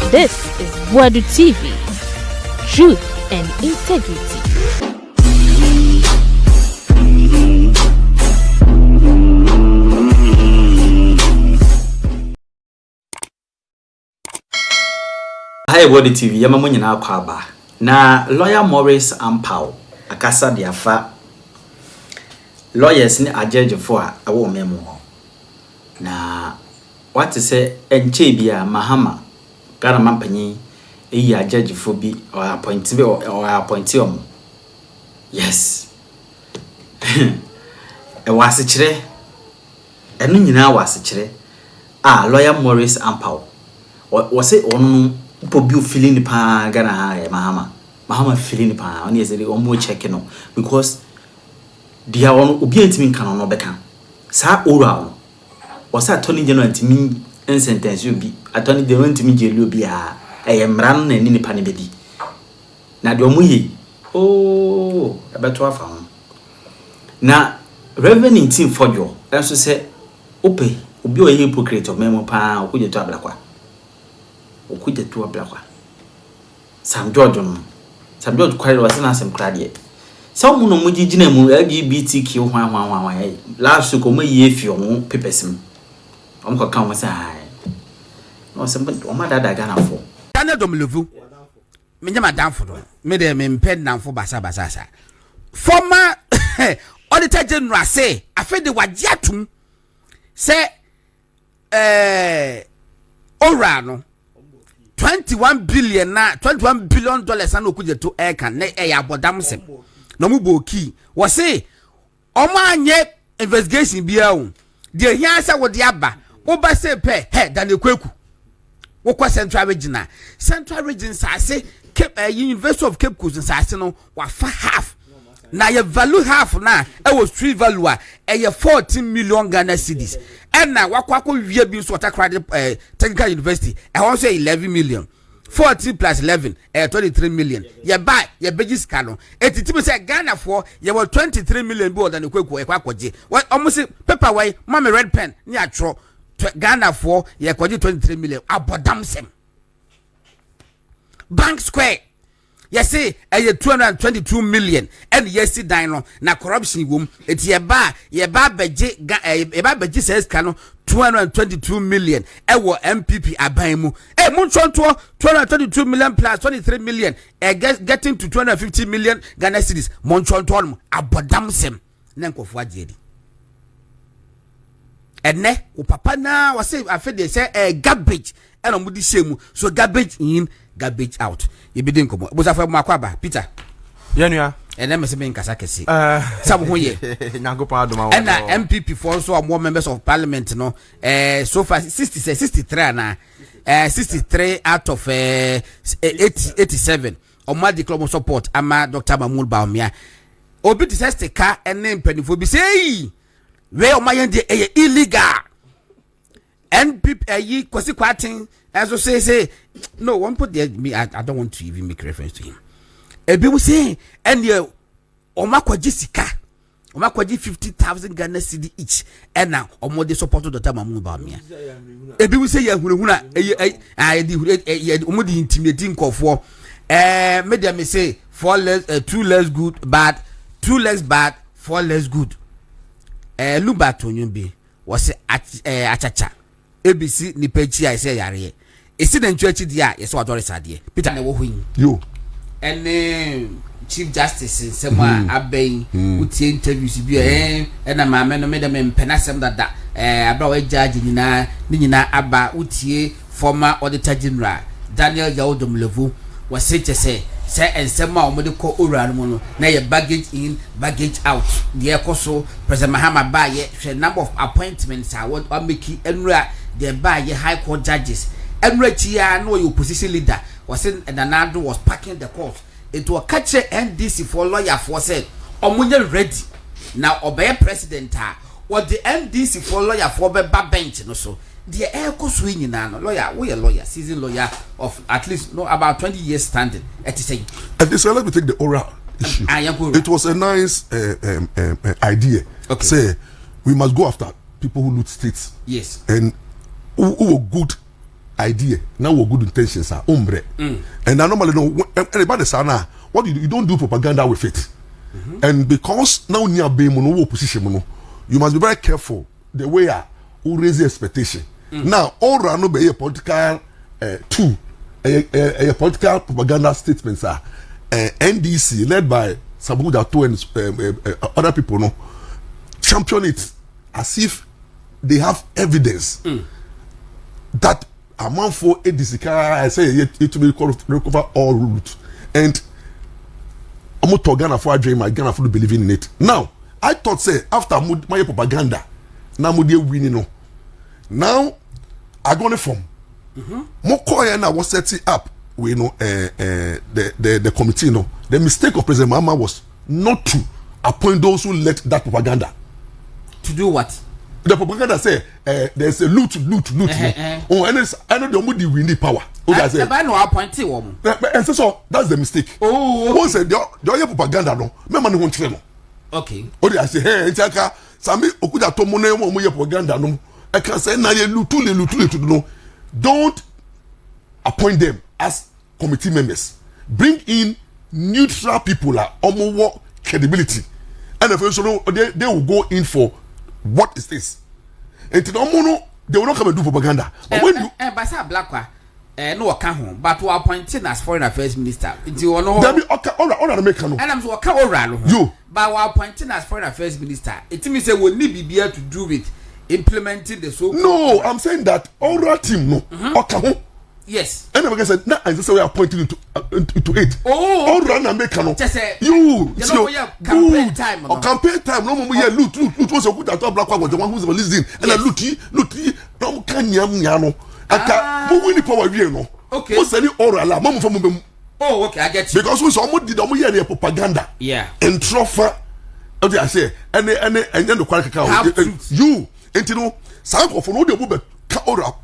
This is Boadu TV. Truth and integrity. Hi Boadu TV, yama mo nyina akwa aba. Na lawyer Maurice Ampaw akasa de afa lawyers ni ajejefo a awo memo ho. Na what say enche bia Mahama gara mampanyi eyi ajejefo bi or appoint bi or appoint om. Yes. E wase kire. Enu nyina wase kire. Lawyer Maurice Ampaw. Wase onu Bobu feeling the pan Ghana Mahama feeling the pan only say omo check no because dia won obi antimi kan no beka sa ora no was attorney general antimi sentence obi attorney general antimi jelu obi a mra no na ni pa ne bedi na de omo yi abeto afa ho na Reverend Ntim Fordjour enso say ope obi o hypocrite of memo pa okuje to ablakwa okuja tu ablakwa Sam George kwari wase na asem krade so mu no mugigina mu lgbtq hwan last week o mayi efi o pepesim o mko kan wase ai no se o ma dada Ghana fo Daniel Domlevu me nyama danfo do me de me mped nanfo basa sa former auditor general say afede wagiatum say ora no 21 billion na $21 billion na okuje to aircan na abodam sem no mu boki wo say omanye investigation bia o de hia say wo de aba wo ba say pe dan ekweku wo kwa central region say Cape University of Cape Coast say no wa fa half na ye value half na e was street value a 14 million Ghana cedis and na wakwa wie bi so water technical university e won say 11 million 14 plus 11 23 million ye buy ye begis kano etitimi say Ghana for ye 23 million bi odan ekweku e kwakoje almost paper way mama red pen ni atro Ghana for ye kwaje 23 million abodam sem Bank Square yes say 222 million and yes dino na corruption wom it ye ba beji says kano 222 million ewo MPP aban mu munchonto 222 million plus 23 million getting to 250 million Ghana cedis munchonto abodam sem na nkofo agedi enne o papa na wase afede say garbage and omudi shemu so garbage in garbage out ibidin komo bosafa makwaba Peter yenua ene mese ben kasa kesi sabo hoye nyagopa adoma and MPP for so more members of parliament no so far 63 na 63 out of 87 omadi club support ama Dr. Mahmoud Baumia obi to say steka ene mpanifo bi say we omayende illegal NPP yi kwasi kwatin as say no one put there me I don't want to even make reference to him ebi we say and you omakwaji sika omakwaji 50,000 Ghana cedi each and now omode support Dr. Mahmoud Baumia ebi we say ya hunahuna omode intimidating nkofo media me say 4 less 2 less good bad 2 less bad 4 less good luba tonyumbi was achacha ABC ni pechi I say yare esi na ntuachi dia yeso adore sade Peter na wo hoyin yo Chief Justice sema aben utie interviews bi na maame no me dem penasem dada abra wa judge nyina aba utie former auditor general Daniel Domlevu was say say ensema omode ko owura no no na ye baggage in baggage out the ekoso President Mahama ba ye number of appointments I want make enra the ba ye high court judges enra chia no your opposition leader was in Nanado was packing the court it will catch NDC for lawyer for said omunye ready now obey president what the NDC for lawyer for be bench no so the ekoso nyina no lawyer seasoned lawyer of at least no about 20 years standing say and this let me take the oral issue. It was a nice idea. Okay. Say we must go after people who loot states. Yes. And who were good idea now with good intentions are umbre. And I normally know anybody sana what you don't do propaganda with it. And because now near be mono position mono, you must be very careful the way who raise the expectation. Now all run no be a political tool, a political propaganda statements are NDC led by Boadu and other people no champion it as if they have evidence that amount for NDC I say it to be recover all route and I'm not Ghana for a dream. I Ghana for believing in it. Now I thought say after my propaganda now mo dey winning no now I gonna form more coin I was setting up we know the committee no the mistake of President Mahama was not to appoint those who led that propaganda to do what the propaganda say there's a loot oh and I know the money we need power I no appointee woman and so that's the mistake who said the propaganda no me man won kire no okay o dey say hey nchaka sami okuda to mo na mo ye propaganda no I can say na ye loot no don't appoint them as committee members bring in neutral people like omo credibility and if so they will go in for what is this and to no they will not come and do propaganda but when you basa blackwa no waka ho but we appointed as foreign affairs minister nti ono there be all make no and I'm so waka ora no you but we appointed as foreign affairs minister it means say we need bibia to do with implementing the so no I'm saying that all team no waka ho yes and I said now I just say we are pointing into it all run and make no you campaign time no campaign time no mo here loot was a good at black was the one who's listening and loot no can yam no aka mo win power we no okay mo say ni oral la mo from mo oh okay I get you because we so mo did mo hear the propaganda yeah and trofa what I say and the quality you enti no some of no dey mo oral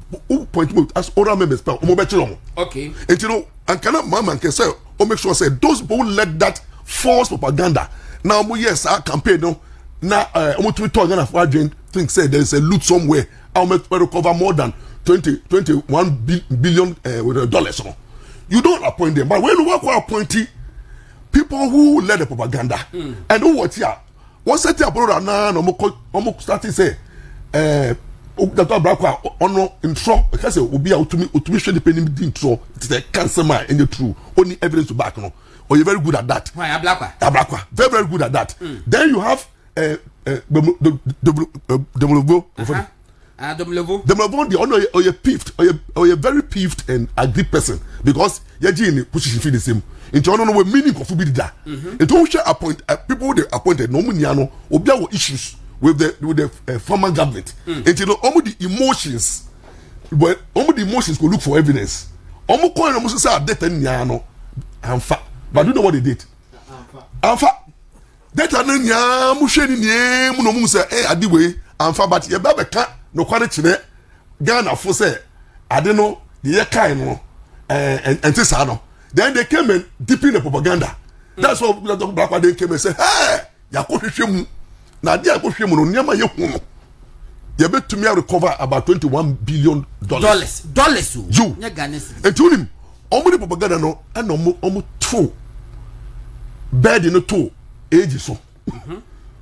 point as oral members pa o mo be chiro okay and you know and can mama can say o make sure say those people who let that false propaganda now mo yes our campaign no na o to talk Ghana for agent think say there is a loot somewhere I'll make recover more than 21 billion dollars no you don't appoint them but when you work with appointee people who led the propaganda and who what here one set up na no mo starting say that black ono intro because obi a utumi share the penny intro it is a cancer man and the true only evidence to back no or you're very good at that why black very good at that then you have the the ono or you peeved or you very peeved and angry person because you in position feel the same into ono no meaning of be that it don't share appoint people they appointed no money no obi a issues with the former government and you know almost the emotions but almost the emotions go look for evidence almost coin almost say data nya no amfa but do you know what they did amfa data nya mu hwe ni mu no mu say ade we amfa but ye be ka no kware kire Ghana for say ade no ye kai no and this no then they came and deep in the propaganda that's what black they came and say hey yakohwehwe mu na dia go hwe mu no nyama ye hu no ye betumi recover about 21 billion dollars you nya Ghana and you nim omo the propaganda no and omo to bed no to age so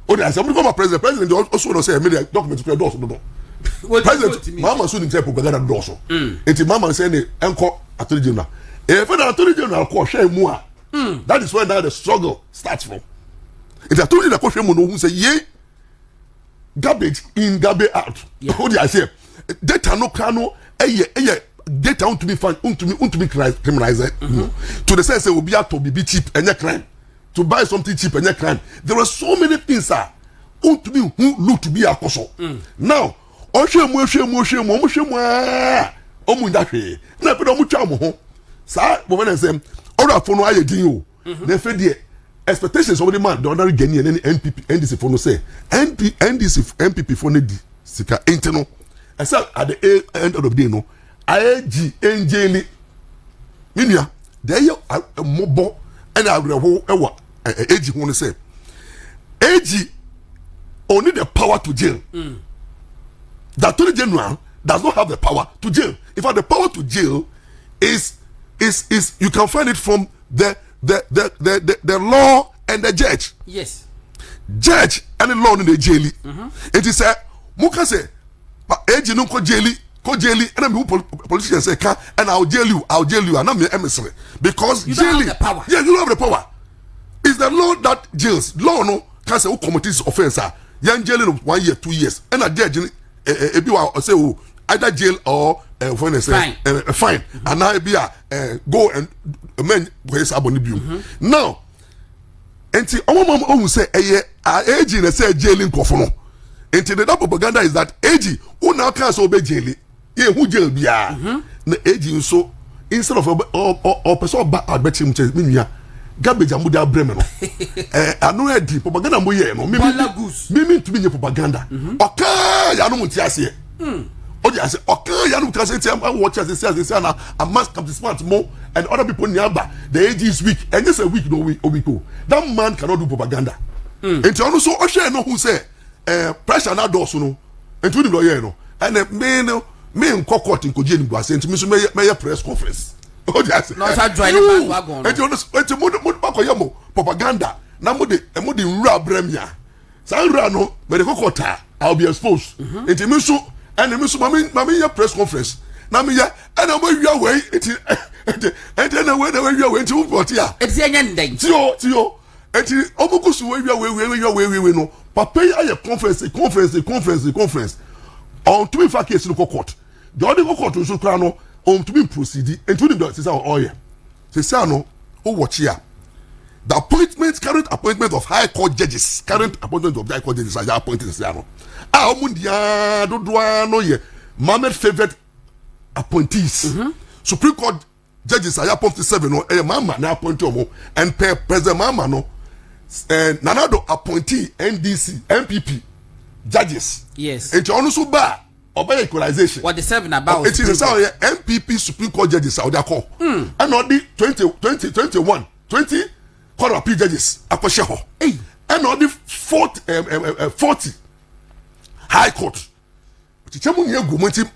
o dey say omo president also no say me the document to do no president mama so nim say propaganda do so enti mama say ne enko attorney general e federal attorney general ko hwe mu a that is where now the struggle starts from. It's a told you that question who say ye garbage in garbage out. What do I say? Data no cano data want to be fun to be criminalized. To the sense will be out to be cheap and your crime. To buy something cheap and your crime. There are so many things to be who look to be a cause. Now, na pe do mu twa mo ho sa bo when say ora fo no aye din o na fe de expectations of the man the ordinary Ghanaian and NPP NDC for no say NDC MPP for no di sika enti no except at the end of the day no IG NJL minia there you mobo and awreho e wa AG ho no say AG only the power to jail that to the general does not have the power to jail. In fact, the power to jail is you can find it from the law and the judge. Yes. Judge and the law in the jail. It is a muka say, age no ko jaili, and I'm politicians say and I'll jail you, and I'm the emissary because you don't have the power. Yeah, you don't have the power. It's the law that jails. Law no can say who commits offense. Young jailing 1 year, 2 years, and a judge if you are say either jail or when they say fine, and now be go and men where's abonibium. Now, and see, our mom who say age in a say jailing kofono. And the propaganda is that age who now can't obey jailing. Yeah, who jail be the age so instead of or person back I bet him to garbage amuda bremeno I know the propaganda mo ye no me to be propaganda okay ya no munti ase o dey say okay ya no can say am watch as say na I must come to smart more and other people nearby the age is weak and just a week no week that man cannot do propaganda and you also o share no who say pressure na do so no and to the lawyer no and me court in koji ni go say ntimi so me press conference. Oh, yes. No, I join the bandwagon. And you know, propaganda. Now, mo de rap bremia. Sandra no, but the kokota, I'll be exposed. And the miso, and the miso, mami ya press conference. Now me ya, and I'm going your way. And then I went away your way to what ya. It's the end. Tio. And the omokusu way your way no. Papa ya conference. On to me for case no court. The other court so krano. To be proceeding including the sister or oil. Sister no, who watch here. The current appointment of high court judges, are appointed Siano. Mundia do ye. Mohammed favorite appointees. Supreme Court judges are appointed 7 no, Mama na appointed and President Mama no, Nanado appointee NDC, MPP judges. Yes. And also bar. Obey equalization. What the 7 about? It is a MPP Supreme Court judges out there call. And not the 20 Court of Appeal judges. And not the 40 High Court.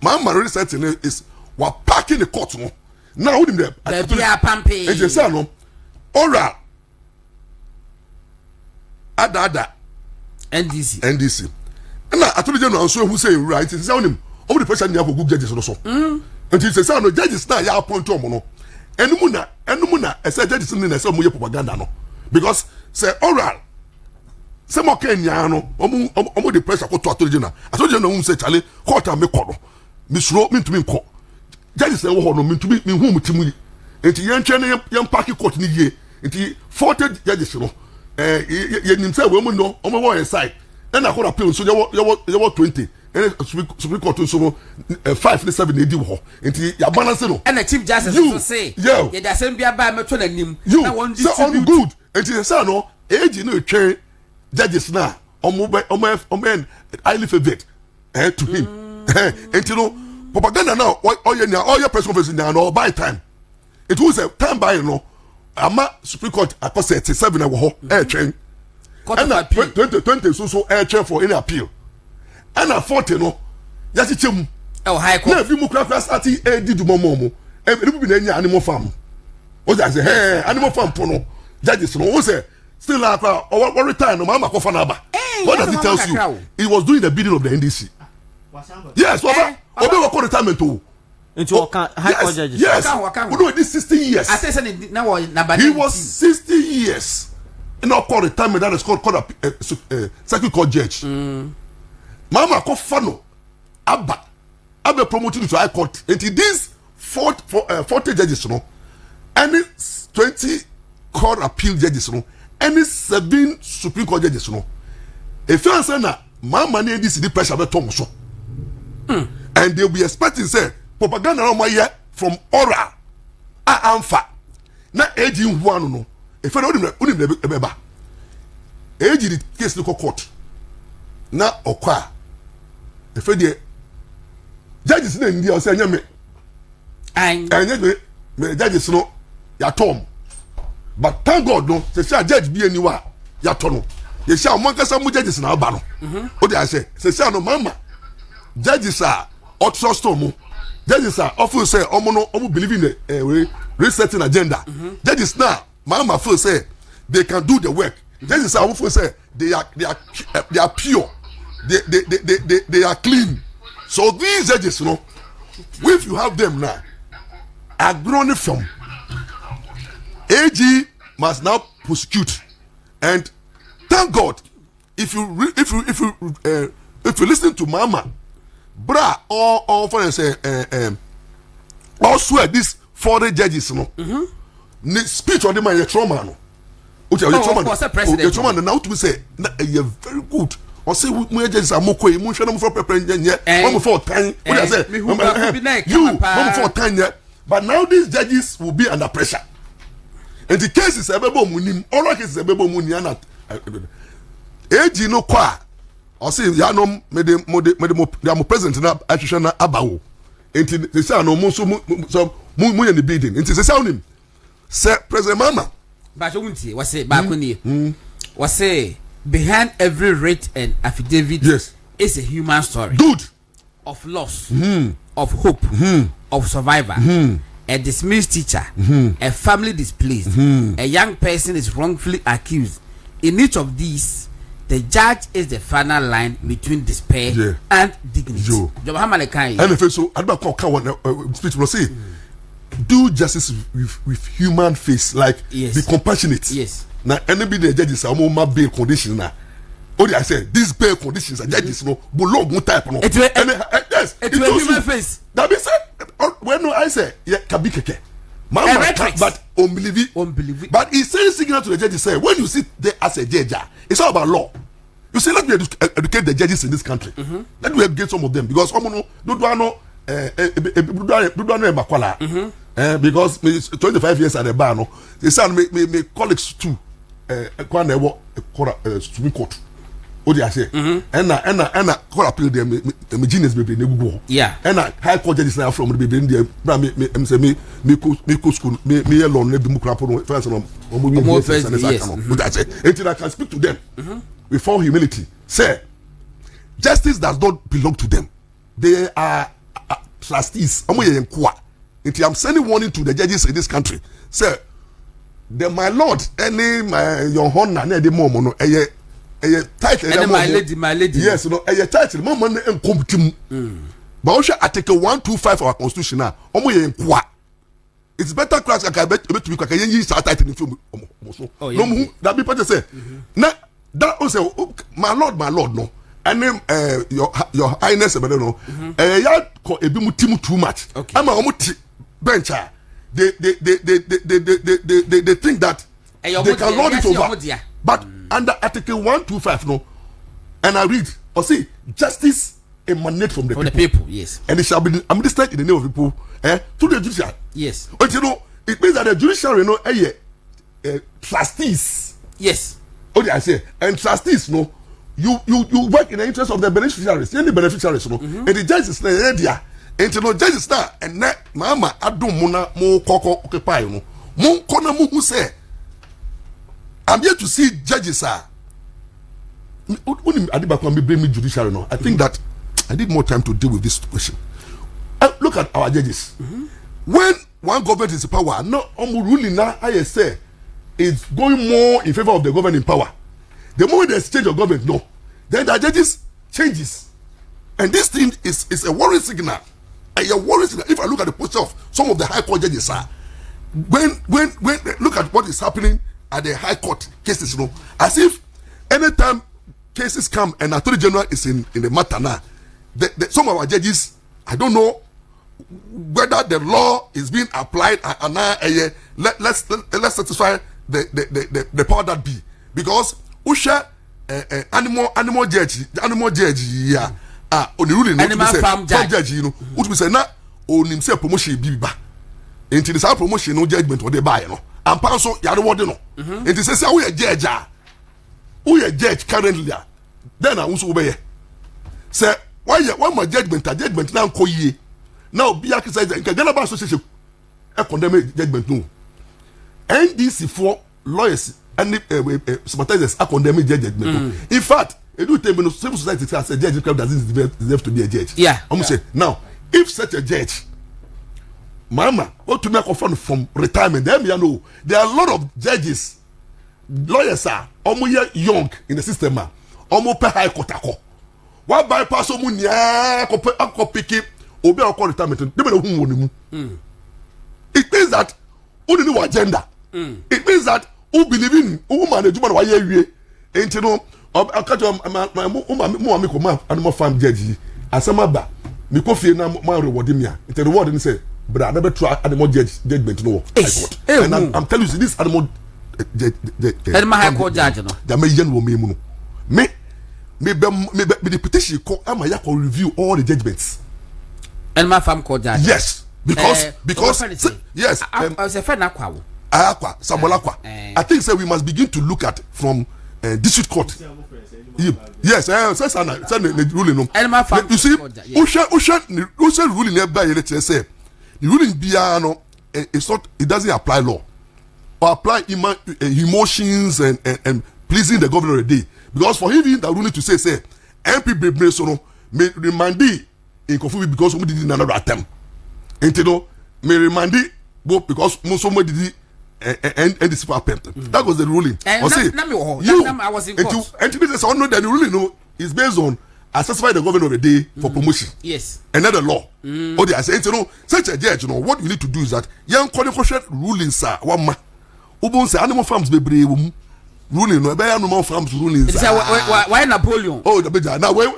My already said is we're packing the court. Now, with them, and you say, no, oral. Ada. NDC. And I told you no so who say right it's on him over the person you go judges no so and he say no judges na ya appoint omo no enu na e say judges ni na say omo propaganda no because say oral say mo kenya no omo the pressure ko to atolije na who say chale court am me kodo me suro me ntumi nko judges say wo ho no me ntumi me hu mutimu yi enti yen twa na yen park court ni ye enti 40 judges no ye nim say we mo no omo wo inside. And I could appeal so you were 20 and Supreme Court so 5 to 7 AD ho enti ya balance no and the chief justice so say yeah the assembly ba me to nanim na one so on good enti say no age no twen judges na omo highly favored to him enti no propaganda now all your press conference now no by time it was a time by no ama Supreme Court akose 37 na ho twen and 20 so air chair for any appeal. And 40 no. Yasi chemu. Oh high court. Na fi mu class ati edi du momo. E bi na nya animal farm. O ja say hey animal farm pono. Judges no o say still like or retire no mama ko fa na ba. What does it tell you? He was doing the bidding of the NDC. Yes, obi wo retirement o. Into high court judges. Yes. We do this 60 years. I say na he was 60 years. In our court retirement that is called a circuit court judge. Mama ko fano Abba promoted to high court. And these 40 judges no, any 20 court appeal judges no, any 7 Supreme Court judges no. If you answer na mama need this the pressure be tom so. And they'll be expecting say propaganda no my year from oral amfa na age in one no. If I don't remember, age the case no court. Na okwa. If I judges na India say nyame. Me judges no ya tom. But thank God no, say judge be anywhere ya to no. Ye say o man kasa mu judges na aba no. O dey say no mama. Judges are or trust omo. Judges are often say omo believe in the resetting agenda. Judges now, Mahama first say they can do the work. Judges are often say they are pure. They are clean. So these judges, if you have them now, are grown from AG must now prosecute, and thank God if you listen to Mahama, bra all for say also these foreign judges speech on them trauma no. Trauma now to say you very good. Or say we judges are moko mu hwe no for prepare nye for 10 we say you for 10 but now these judges will be under pressure. And the case is ebebo munim, all cases ebebo munia na AG no kwa or say ya no me the president na ahwehwe na abawo. Enti they say no mo so mu in the building. Enti say onim say President Mahama ba so wuntie we say ba kuni we say behind every writ and affidavit is a human story. Good. Of loss, of hope, of survivor, a dismissed teacher, a family displaced, a young person is wrongfully accused. In each of these, the judge is the final line between despair and dignity. And if so, I don't speech will say, do justice with human face, like be compassionate. Yes. Now, anybody the judges are more bail conditions now. Oh, I say these bail conditions are judges no below one type no. Yes, it's a human face. That means when I say kabi keke, but unbelieve it. But he says signal to the judges say when you sit there as a judge, it's all about law. You say let me educate the judges in this country. Let me educate some of them because because 25 years at the bar no, they say me colleagues too. Supreme Court. What I say? And court appeal them. Me genius baby ne go. Yeah. And high court judges now from the baby in there. Me school me alone ne be mu krap no first no. Yes. But I say until I can speak to them with all humility. Say justice does not belong to them. They are trustees. I'm sending warning to the judges in this country. Say. My lord, your honor, any moment, no, title, my lady. Yes, no, title, moment, and come but also Article 125 of our constitution now. It's better class. I bet to be quick. I start title in film. Oh, yeah. No, that be part say. Now that also, my lord, no. And then your highness, I don't know. Ya ko ebi mutimu too much. Okay. I'm a bencher. They think that they can lord it over. But under Article 125, no, and I read or see justice emanates from the people. Yes, and it shall be administered in the name of the people, to the judiciary. Yes, but it means that the judiciary, trustees. Yes, what I say, and trustees, no, you work in the interest of the beneficiaries, any beneficiaries, no, and the judges there. Enti no judges na ene mama adum mu na mo koko occupy no mo kona mo hu say I'm here to see judges when Adibakwa me bring me judiciary no. I think that I need more time to deal with this question. Look at our judges. When one government is in power, no ruling now I say is going more in favor of the government in power. The moment there's change of government, no, then the judges changes, and this thing is a worrying signal. If I look at the posture of some of the high court judges, when look at what is happening at the high court cases, as if anytime cases come and Attorney General is in the matter now, some of our judges, I don't know whether the law is being applied and now let's satisfy the power that be, because Usha animal judge yeah. On the ruling animal farm judge, what we say now, on himself promotion be ba. Into this promotion, no judgment or they buy, and Panso, Yadawadi no. And it says, we are judge currently. Then I also obey. Say, why my judgment now call ye. Now, be accused in Ghana Association, a condemned judgment no. NDC for lawyers and sympathizers are condemning judgment. In fact, it do tell me no civil society as a judge doesn't deserve to be a judge. Yeah. I'm say now if such a judge, Mama, what to make offer from retirement? Them you know, there are a lot of judges, lawyers are almost young in the system, almost pay high court. What bypass omu nya ko pick obi akọ retirement? They know who won. It means that who know agenda. It means that who believe in who manage man why you ain't you know. I catch my animal farm judge. Asamaba, me kofi na my reward me. It reward me say, but I never try animal judgment no. And I'm telling you this animal animal high court judge no. That may yen wo me mu no. Me the petition call am I can review all the judgments. Animal farm court judge. Yes, because yes. I was a friend akwa. Akwa, Sabolakwa. I think say we must begin to look at from district court. Yes, send the ruling. You see, Usha ruling nearby. Let's say the ruling biano. It's not. It doesn't apply law or apply emotions and pleasing the governor a day. Because for him that ruling to say MP Bebresono may remand in conformity because somebody did another attempt. And you know, may remand both because somebody did. And this that was the ruling. I was in court. And to be the sound that the ruling is based on satisfy the governor of the day for promotion. Yes. And not the law. Oh, they are saying, you know, such a judge, you know, what you need to do is that young qualification rulings, sir, one ma. Ubon say animal farms be brave ruling, no, by animal farms rulings. Why Napoleon? Oh, the better. Now, wait,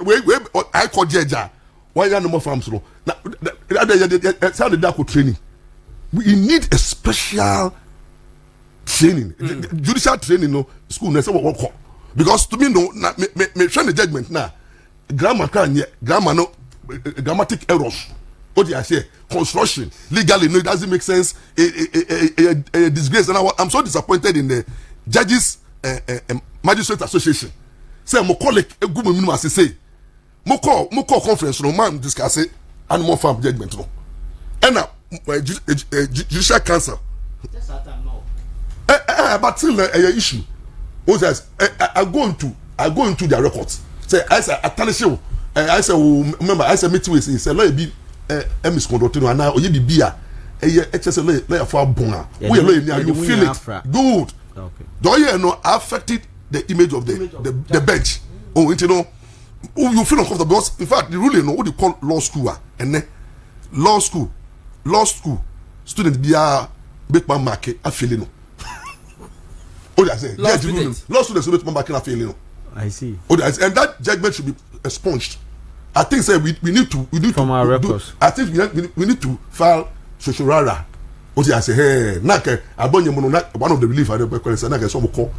I call judge. Why animal farms? No, now, the dark training. We need a special training, judicial training, no school. No, say because to me, no, me train the judgment now. Grammar no, grammatic errors. What do I say? Construction legally, no, it doesn't make sense. A disgrace, and I'm so disappointed in the judges magistrate association. Say mo colleague, a good minimum as say. Mo call conference, no man discuss it. Animal farm judgment, no. And now judicial council. But still a issue. What says I go into their records. Say I say attention. I say remember I say meet with say let be misconduct and now you be beer. HSL let for bona. You feel it good. Okay. Do you know affected the image of the bench? Oh, you know you feel uncomfortable because in fact the ruling what you call law school and then law school students be a big man market a feeling. I say, law students will not back in a failing. I see. And that judgment should be expunged. I think say we need to from our records. I think we need to file social rara. What I say, hey, nake abonye mono one of the relief I require say nake some call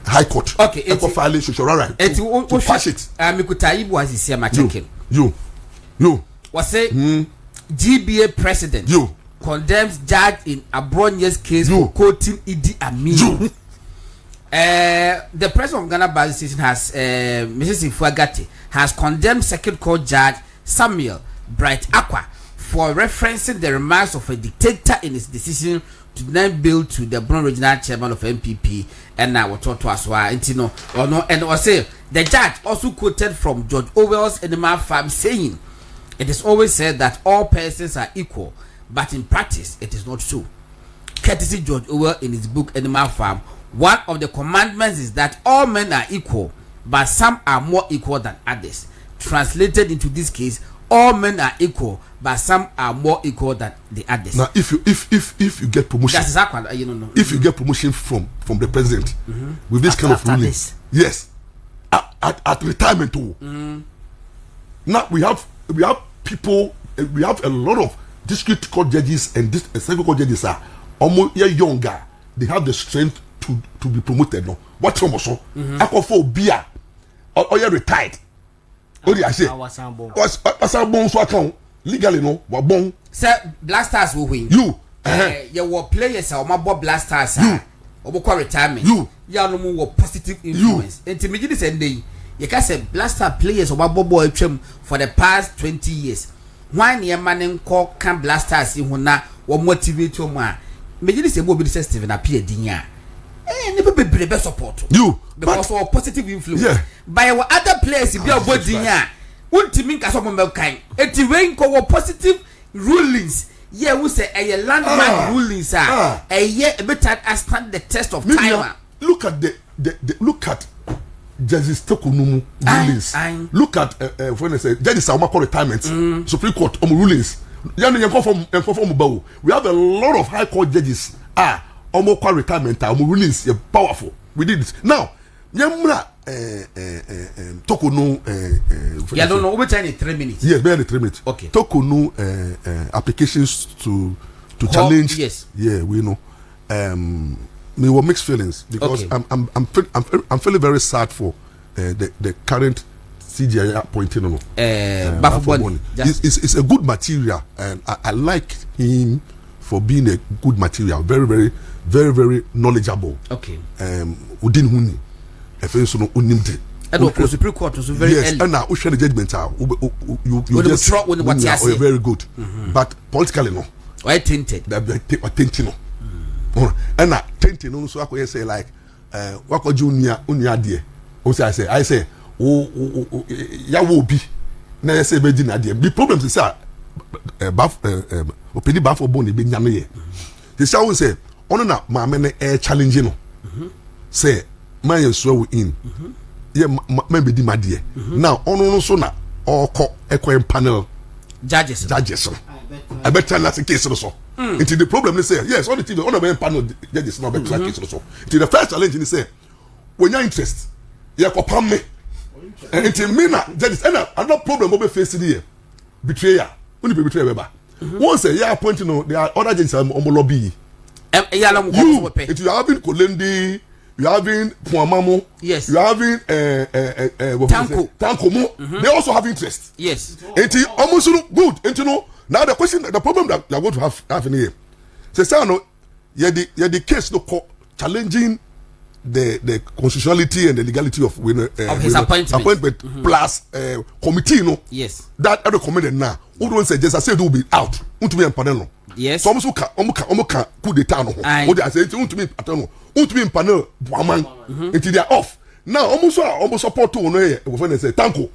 high court. Okay, it's file social rara. To pass it. Mikutaibu was here my checking. You. Was say GBA president. You. Condemns judge in Abronye's case for quoting Idi Amin. The president of Ghana Bar Station has Mrs. Ifuagati has condemned second court judge Samuel Bright Aqua for referencing the remarks of a dictator in his decision to deny bail to the Brown regional chairman of MPP and now what to us and was say the judge also quoted from George Orwell's Animal Farm saying it is always said that all persons are equal. But in practice, it is not so. Courtesy George Orwell in his book Animal Farm, one of the commandments is that all men are equal, but some are more equal than others. Translated into this case, all men are equal, but some are more equal than the others. Now, if you get promotion, that's exactly if you get promotion from the president with this kind of ruling, yes, at retirement too. Now we have people, we have a lot of district court judges and circuit court judges are almost younger. They have the strength to be promoted. No, what from also? I call for beer or you retired. What do I say? What's our bon so account legally? No, what bon? Sir, Blasters will win. You were players or my Bob Blasters. You or retirement. You no more positive influence. Intermediate day. You can say Blaster players or my boy for the past 20 years. Why near man call can Blasters in Hona or motivate your man? Maybe this will be Steven appear dinya. Never be best support. You because of positive influence. Yeah. By our other players, if you are good dinya, untimi nka so mo kan eti we nko positive rulings yeah we say a landmark rulings are a better stand the test of time. Look at the look at Justice Tokunumu rulings. Look at when they say Justice Awamako retirement, Supreme Court rulings. We have a lot of high court judges Omokwa retirement rulings powerful. We did it. Now Nyamra Tokunu yeah, don't know. Over 3 minutes. Yes, barely 3 minutes. Okay. Tokunu applications to challenge. Yes. Yeah, we know. Me were mixed feelings because okay. I'm feeling very sad for the current CGI appointing on Bafuboni. It's a good material, and I like him for being a good material. Very, very, very, very knowledgeable. Okay. Udin Huni. And of course, the Supreme Court was very early. And now, the judgment you just very good, but politically no. Why tainted? Tainted no. And now tainted no. So I say like, what could you dear? Also I say, ya will be. Now I say, the problem is that opinion baff for bone be nyame. The shall say, on na my men challenging. Say. Man so in yeah man be di madie now ono so na oko panel judges I better not the case so until the problem is say yes on the TV on the panel judges no better case so until the first challenge is say when you interest you ko pam me until me na judges and another problem we face here betrayal when you betray beba once say you appointing no there are other judges on lobby you having Kolendi. You having Puamamu, yes. You having Tankomo. They also have interest. Yes. It's almost good. And you know, now the question, the problem that you are going to have in here. Say, no, the case no challenging the constitutionality and the legality of his appointment plus committee, no. Yes. That other committee now. Who don't say just I said will be out. Want to be in panel. Yes. So almost coup d'etat no. What I say want to be panel. Want to be in panel Buaman until they are off. Now almost support to no here when they say tanko.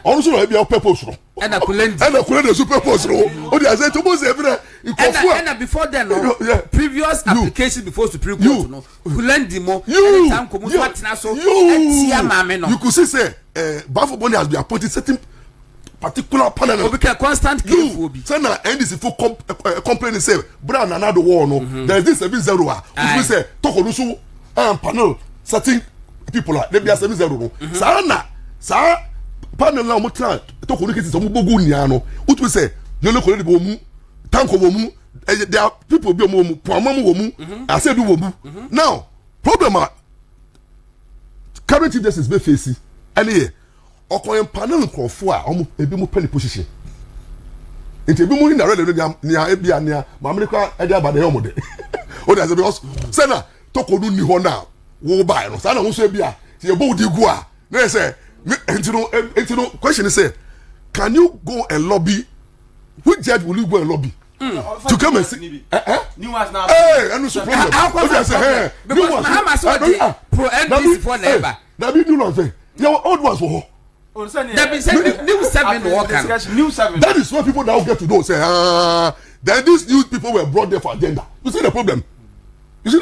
Also no be our purpose no. And a Kulendi. And a Kulendi super purpose no. What I say to most every and before then no. Previous application before Supreme Court no. Kulendi mo and tanko mo patina so. You could say Bafuboni has been appointed certain particular panel. We can constant case will be. So now NDC for complaining say Brown another war no. There is this 7-0. If we say Tokonusu panel certain people are they be 7-0 no. Sa panel na mo try Tokonu case so mo bogu nia no. What we say you look already bo mu tanko bo mu there are people be mo mu Puamamu wo mu I say do wo mu. Now problem current justice be face any okoyen panel nkrofo a omo ebi mu peli position enti ebi mu ni na rele nia ebia nia mamerika e dey abade omo de o dey say because say na Tokonu ni ho na wo buy no say na wo so ebia say ebo di gu a na say enti no question is say can you go and lobby which judge will you go and lobby to come and see new ones now and so problem because Mahama saw the pro NDC for never that be new ones your old ones for new 7 new 7 that is what people now get to know say then these new people were brought there for agenda. You see the problem you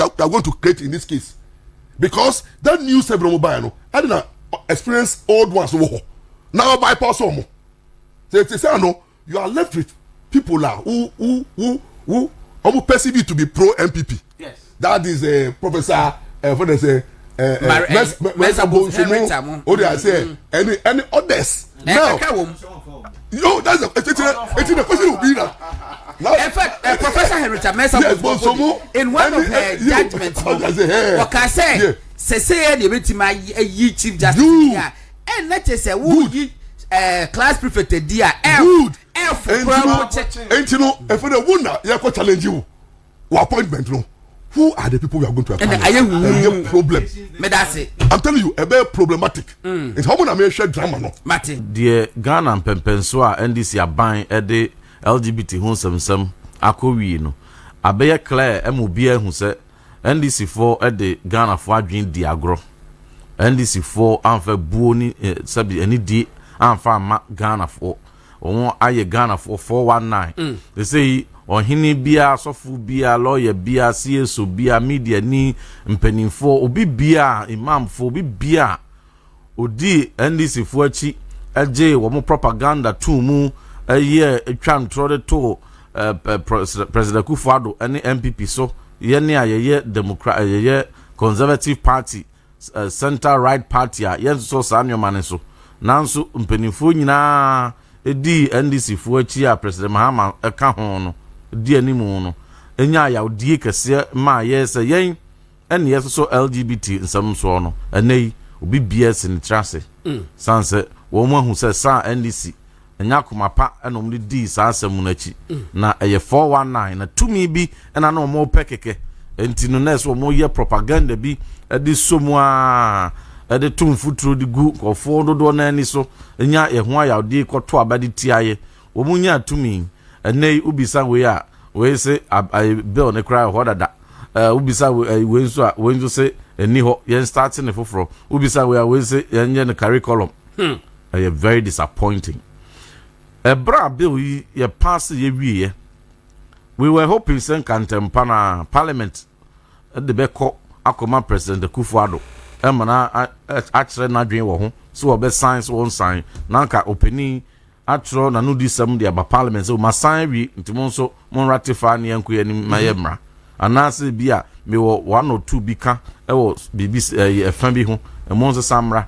are going to create in this case because that new 7 mobile no I didn't experience old ones now bypass some say no you are left with people who perceive you to be pro MPP. Yes, that is Professor what they say or they say any others now yo that's a question will be that now in fact Professor Henrietta Mensah in one of her judgments what can say the ultimate chief justice here and let us say who class prefect dia good and you know if the one you go challenge you appointment no who are the people we are going to appoint and problem me that's it I'm telling you a very problematic it's how many may share drama no Martin the Ghana pempenso a NDC aban e de LGBT hu semsem akowi no abeye clear emobia hu se NDC for e de Ghana for adwen di agro NDC for anfa buo ni sabi ani di amfa ma Ghana for on aye Ghana for 419 they say ohini bia sofu bia lawyer bia CSO bia media ni mpanimfo obi bia imam fo obi bia odi NDC fo achi eje wo propaganda to mu eye etwa ntrode to President Kufuor any MPP so ye ne ayeye Democrat ayeye Conservative Party Center Right Party ye so sanwoma ne so nanso mpanimfo nyina edi NDC fo achi a President Mahama eka ho no di animu no enya ya odi kese ma ye se yen ene ye so LGBT nsam so no enei obi BS ni trase sanse wo mu hu se sa NDC enya komapa enom di sa asem no achi na eye 419 na tumi bi ena na mo pekeke enti no na so mo ye propaganda bi edi somu a edi tumfuturo di gu kofo dodo na ani so enya ye ho ya odi koto abadi tiaye wo mu nya tumi enei ubisa we a we say bill ne cry ho dada ubisa we nso a we nso say eni ho yen starting ne foforo ubisa we say yen ne curriculum very disappointing bra bill ye pass ye wie we were hoping sen kantempa na parliament de be ko akoma president Kufuor emana akire na dwen wo ho so obe sign so on sign na nka openi atro na no di sam de aba parliament so ma sign wi ntimo so mon ratify ne yanku ye ni mayemra anase bia me wo 1 or 2 bika e wo BBC efan bi ho e mon so samra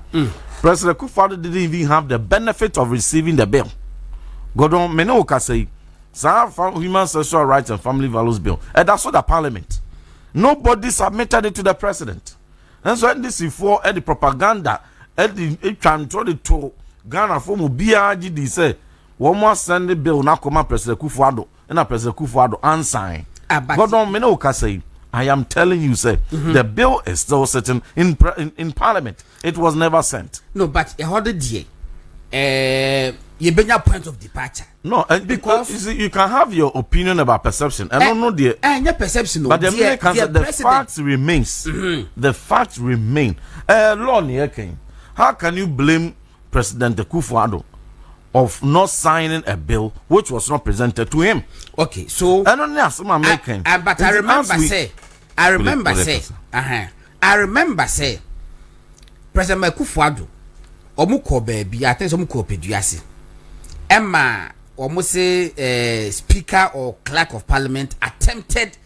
President Kufuor didn't even have the benefit of receiving the bill. Godon me no ka say Human Sexual Rights and Family Values Bill. And that's what the parliament. Nobody submitted it to the president. And so NDC for the propaganda it control it to Ghana for mu BRGD say one more send the bill na come President Kufuor and a President Kufuor unsign. Godon me no ka say I am telling you, sir, the bill is still sitting in Parliament. It was never sent. No, but how did you? You bring your point of departure. No, because you see, you can have your opinion about perception. I don't know the your perception, but the fact remains. The fact remain. How can you blame President Kufuor of not signing a bill which was not presented to him? Okay, so I don't know some American. But I remember say, President Kufuor, omuko baby, I think omuko peduasi. Emma, almost say Speaker or Clerk of Parliament attempted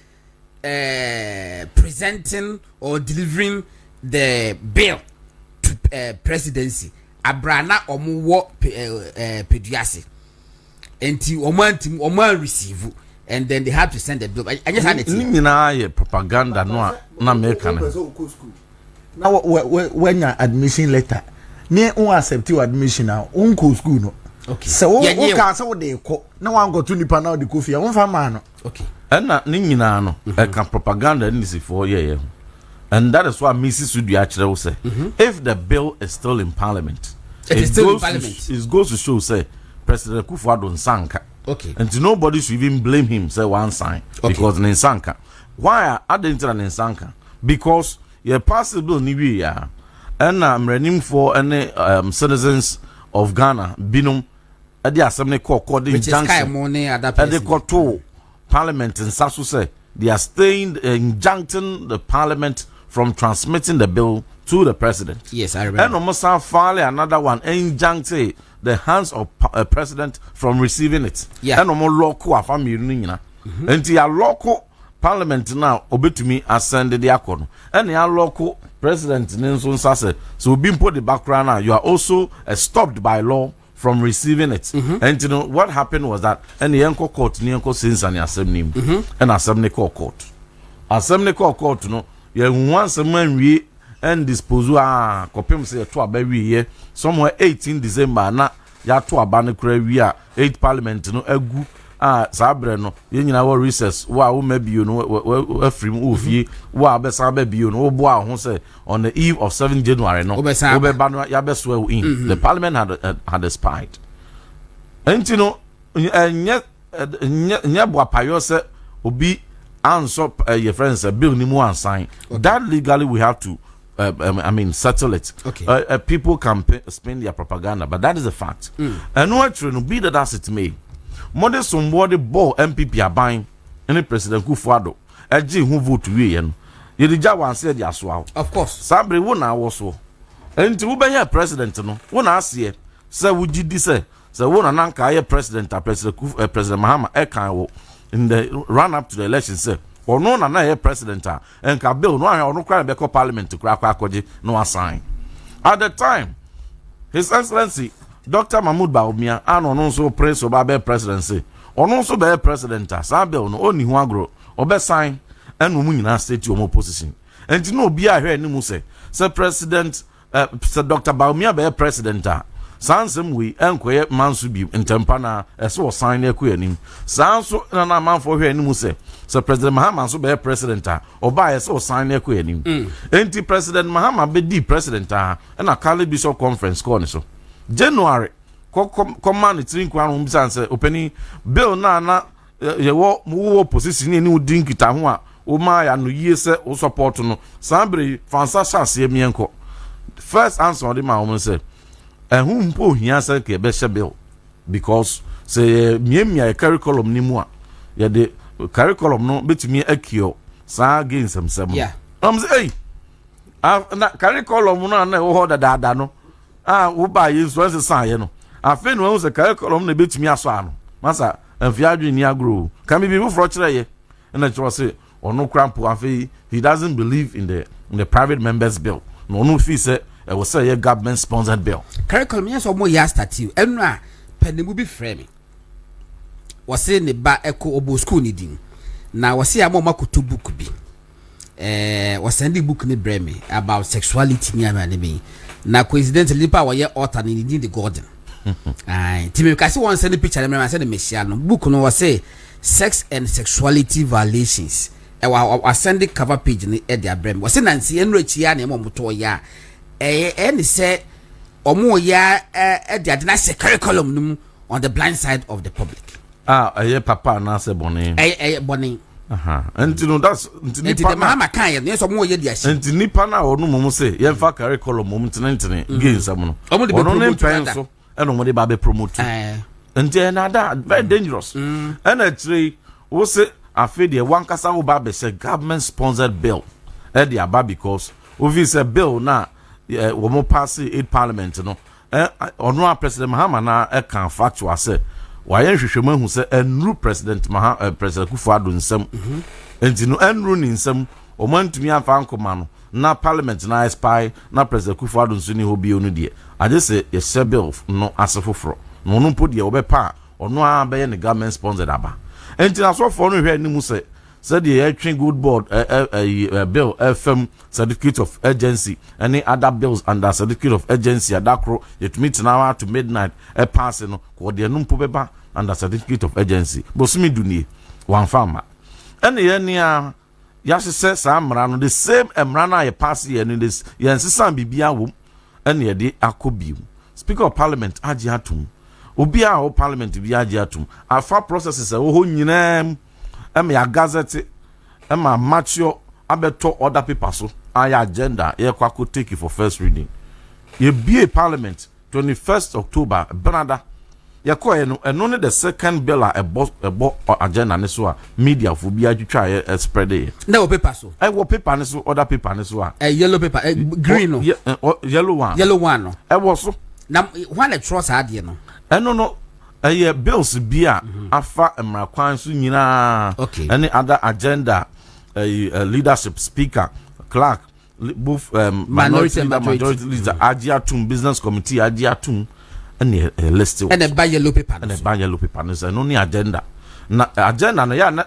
presenting or delivering the bill to presidency. Abrana omuwo peduasi. Enti omo receive and then they have to send the bill. I just had it. Nina propaganda no na American. Now when your admission letter, me who accept your admission now, unko school no. Okay. So who can say what they call? No one go to nipa now the coffee. One for man. Okay. And na nina no can propaganda NDC for yeah. And that is why Mrs. Sudi actually say if the bill is still in Parliament, it still in Parliament. It goes to show say President Kufuor don't sanka. Okay. And nobody should even blame him say one sign because in sanka. Why are they in sanka? Because you pass the bill ni we ya. And I'm running for any citizens of Ghana binum at the assembly court injunction at the court to Parliament in Sasu say they are staying injuncting the Parliament from transmitting the bill to the president. Yes, I remember. And almost finally another one injunct the hands of president from receiving it. Yeah. And almost local family nina. And the local Parliament now obetumi ascend the accord. And the local president Nelson Sase. So being put the background now, you are also stopped by law from receiving it. And you know what happened was that and the Yanko court, Nyanko since an assembly and assembly court. Assembly court, you know, you once a man we and dispose copim say to a baby year somewhere 18 December na ya to abane kra wi a 8 Parliament no agu sabre no ye nyina wa recess wa wo ma bio no afrim ofie wa be sa ba bio no wo bo a ho say on the eve of 7 January no wo be ba no ya be so in the Parliament had expired enti no nya bo apayo say obi answer your friends bill ni mu ansign that legally we have to settle it. Okay. People can spin their propaganda, but that is a fact. And what to be that as it may. More somebody ball MPP are buying any President Kufuado. Who vote to you? You the Jawan said yes, wow. Of course. Somebody won't also. And to be here president, no one ask ye, sir, would you say, so one ananka president, President Mahama, Eka in the run up to the election, sir. Or no, na president, and Kabil, no crime, beko parliament to crack no assign. At the time, His Excellency, Dr. Mahmoud Baumia, and also praise of Babe presidency, or also be president, Sabil, no only one grow, or be sign, and women in state to opposition. And you know, be I hear any say, Sir President. Sir Dr. Baumia be president sansem we enkoye mansubi ntempana eso sign ekuanim sanso na man for hwe anim say Sir President Mahama so be president oba eso sign ekuanim enti President Mahama be di president na Kali Bishop conference call so January command it kwa no bisa say openi bill na ye wo opposition ni udin kita ho a o ma ya no yie se o support no sambre fansa chance e mienko. First answer the man say, and whom po here say ke be bill because say me curriculum ni mu a ya the curriculum no betimi akio sa against some yeah say na curriculum no na wo da no wo ba yin so say no afi no say curriculum na betimi aso ano masa afiadwe ni agro can be people for kire ye na chwo say ono crampo afi he doesn't believe in the private members bill. No fee say it was say a government sponsored bill. Curriculum yes or more years statue. Enra penemu bi frame. Was say ne ba echo obo school ni din. Na was say amoma kutu book bi. Was sending book ni breme about sexuality ni amane. Na coincidentally pa waye author ni din the garden. Ai, timi kasi one send picture me send messiano. Book no was say sex and sexuality violations. I send the cover page ni e dia brem. Was say Nancy enro chia na mo moto ya. Any say omo ya e dia na say curriculum num on the blind side of the public. Papa na say boni. Boni. And you know that's nipa na Mahama kan ye so mo ye dia shi. And nipa na onu mo say ye fa curriculum mo mtene gain sam no. Ono ne pen so e no mo de ba be promote. And that very dangerous. And actually we say afi de one kasa wo ba be say government sponsored bill e dey aba because we say bill na we mo pass it parliament no ono President Mahama na e kan factual say why hwehwemu hu say enru President President Kufuado nsam enti no enru ni nsam o mantumi afa nkoma no na parliament na spy na President Kufuado nso ni hobi onu de ade say ye bill no asefoforo no no po de obepa ono a be ye government sponsored aba. And in so for no here ni say the good board bill FM certificate of agency any other bills under certificate of agency adakro it meet now to midnight pass no ko de no beba under certificate of agency bosumi dunie one farmer and ye nia ya se samra no the same emra na ye pass here in this ye nsesa bibia wom and ye de akobi speaker of parliament agi atum obi a o parliament bi agi atum afa processes e wo nyinam em ya gazette em a mature abeto other people so aya agenda ye kwako take for first reading ye be parliament 21st October Canada ye ko eno ne the second bill a ebo agenda ne so a media fo bi atwitwa ye spread e na wo paper so wo paper ne so other paper ne so a yellow paper green no yellow one no e wo so na one the trust ade no eno no bills bia afa emrakwan so nyina any other agenda leadership speaker clerk both minority and majority leader agiatum business committee agiatum and list and a yellow paper no no ni agenda na agenda na ya na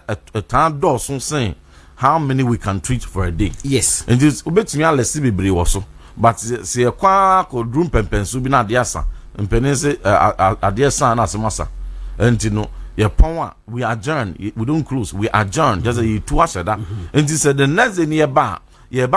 tan do so saying how many we can treat for a day. Yes, and this obetimi alesi bebre wo so but se kwa ko drum pempensu bi na de asa mpenese ade san na semasa enti no ye pon we adjourn we don't close we adjourn just you to us that enti said the next day ye ba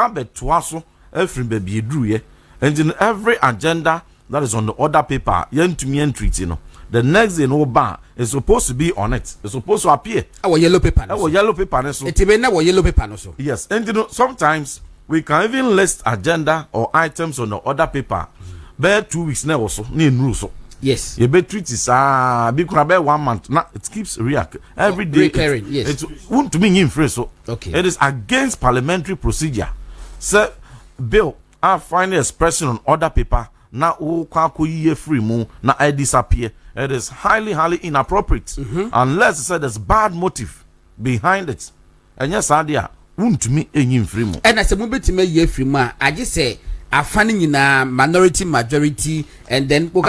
beto aso every baby edru ye enti every agenda that is on the order paper ye ntumi entry no the next day no ba is supposed to be on it. It's supposed to appear our yellow paper yellow paper so it be na yellow paper no so yes and you know sometimes we can even list agenda or items on the other paper. Bear 2 weeks now also. Yes. You bet treat is be 1 month. Now it keeps every day. Recurring, yes. It's want to be in phrase. Okay. It is against parliamentary procedure. So bill I find expression on other paper. Now year free moon. Now I disappear. It is highly inappropriate unless it said there's bad motive behind it. And yes, idea won't me in free moon. And as a moment to me year free ma, I just say a funny in a minority majority and then no,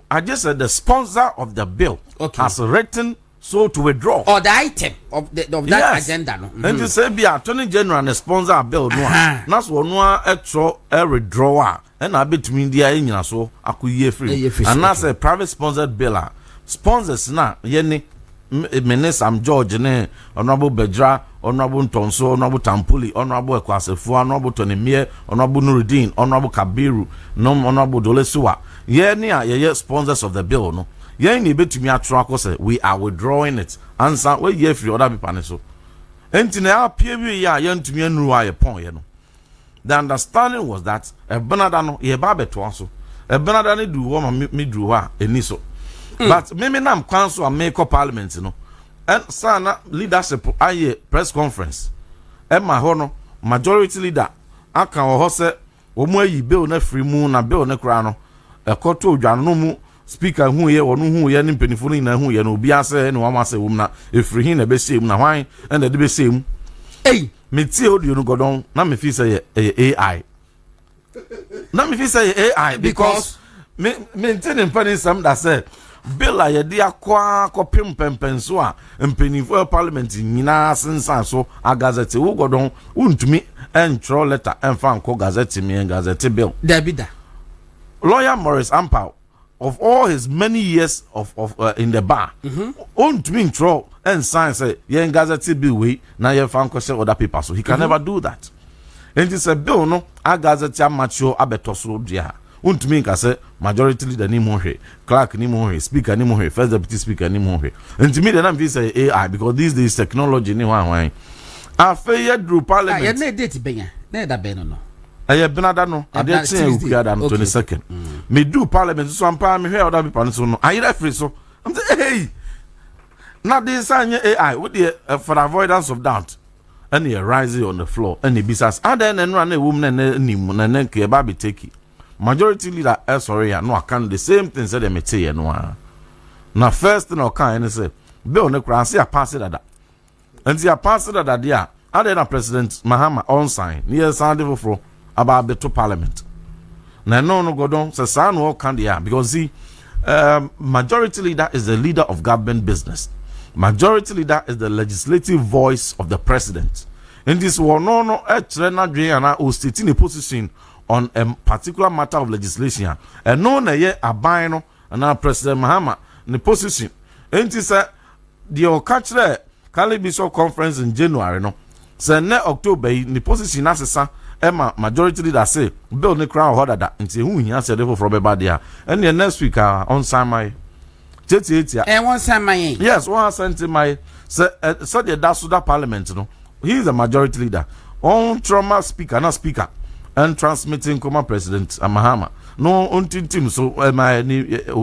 I just said the sponsor of the bill has written so to withdraw or the item of that agenda. No. And you say be attorney general and sponsor a bill. No, that's one a withdrawal. And I between the in so I could year free. And that's a private sponsored bill. Sponsors now, Yenny. Sam George, Honorable Bedra, Honorable Tonso, Honorable Tampuli, Honorable Kwasefu, Honorable Tonimie, Honorable Nuruddin, Honorable Kabiru, Honorable Dolesua. Yeah, sponsors of the bill. No, yeah, ni bet to me at we are withdrawing it. And some way, yeah, for other people. So, and to now, PB, yeah, young to me and Ruai upon you. The understanding was that a Bernardano, ye babe to also a Bernardani do woman me drew a niso. But maybe now council and make up parliament, and sana leadership aye press conference. Emma Hono, majority leader, I can hose yi bill na free moon na bill na crano. A koto janomu speaker who ye or no who ye in penifuni na who ye no biase and one say woman if free him a be same na wine and the be same. Hey, me tell you no go down, na me fi say AI. Na me fi say AI because maintaining penny some that said bill a yɛde akwa kɔpem pɛmpɛn so a mpanimfoɔ parliament nyinaa sensan so a gazette wo godon wontumi entro letter emfa nko gazette me gazette bill Dabida lawyer Maurice Ampaw of all his many years of in the bar wontumi intro and sign say yen gazette bill we na ye fa nko share other people so he can never do that. And it's a bill no a gazette amateur abetoso dia untumi nka say majority leader ni mo hwe clerk ni mo hwe speaker ni mo hwe first deputy speaker ni mo hwe ntumi de na mfi say AI because these days technology ni wan afeye drew parliament ya na date benya na da ben no aye benada no ade tin ukuada no 22nd me do parliament so ampa me hwe other people so no aye free so I'm say hey na this anye AI with the for avoidance of doubt and he rising on the floor and he bisas and then run a woman na nim na nke ba be take majority leader sorry no can the same thing said them say no na first no can say bill no kran say pass it that and see pass it that there and then President Mahama on sign near sound for about the to parliament na no go don say san no can there because see majority leader is the leader of government business. Majority leader is the legislative voice of the president. In this war no or stating a position on a particular matter of legislation and no na ye abino and now President Mahama the position and this the catch there Calibiso conference in January no say ne October the position as Emma majority leader say bill the crown order that until who he said from about there and the next week on Samai and one Samai yes one sent my so the Dasuda parliament no he is the majority leader on trauma speaker not speaker and transmitting common president Mahama no untintim so my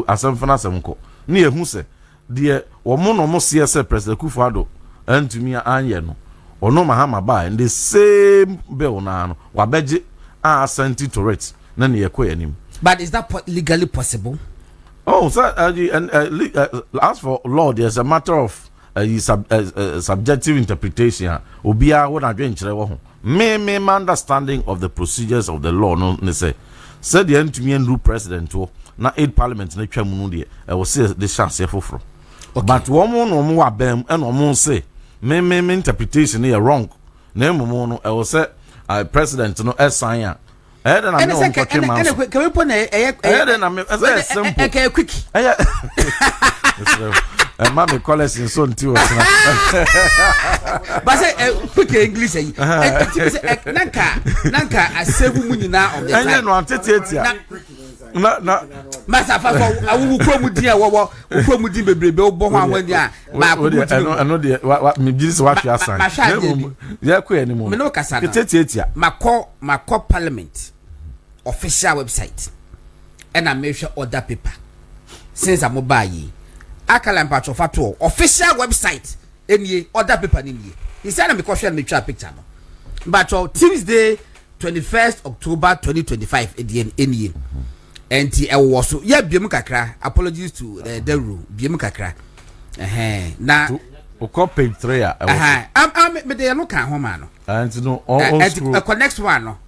asemfana semko ni ehu se de wo no mo CSA president Kufuado and to me anye no ono Mahama ba in the same bill na no wabeje sent to it na ne yekoya nim. But is that legally possible? Oh sir as for law there's a matter of subjective interpretation obia what adwen kire wo ho me understanding of the procedures of the law no ne say said the ntumi and president wo na aid parliament na twam no de e wo say the chance foforo but wo mo no mo abem and wo mo say me interpretation is wrong na mo no e wo say president no sign ya e de na me on ko twema so can we put e de na me e simple e quick Mama college in so nti was na but say quick English nanka asebu mu nyina of the time no antete na masa fa awu kromudi a wo kromudi bebrebe wo ho awani a ba ko eno de me bi se wa hwe asan ya ko eni mo me no kasa na tetetia makọ parliament official website and I make sure order paper since I'm buy akala mpacho fato official website any order paper ni he said I'm because share me picture no but Tuesday 21st October 2025 any and I was so yeah biem kakra apologies to the room biem kakra na o page 3 am me dey no kan ho ma no and no all connect one no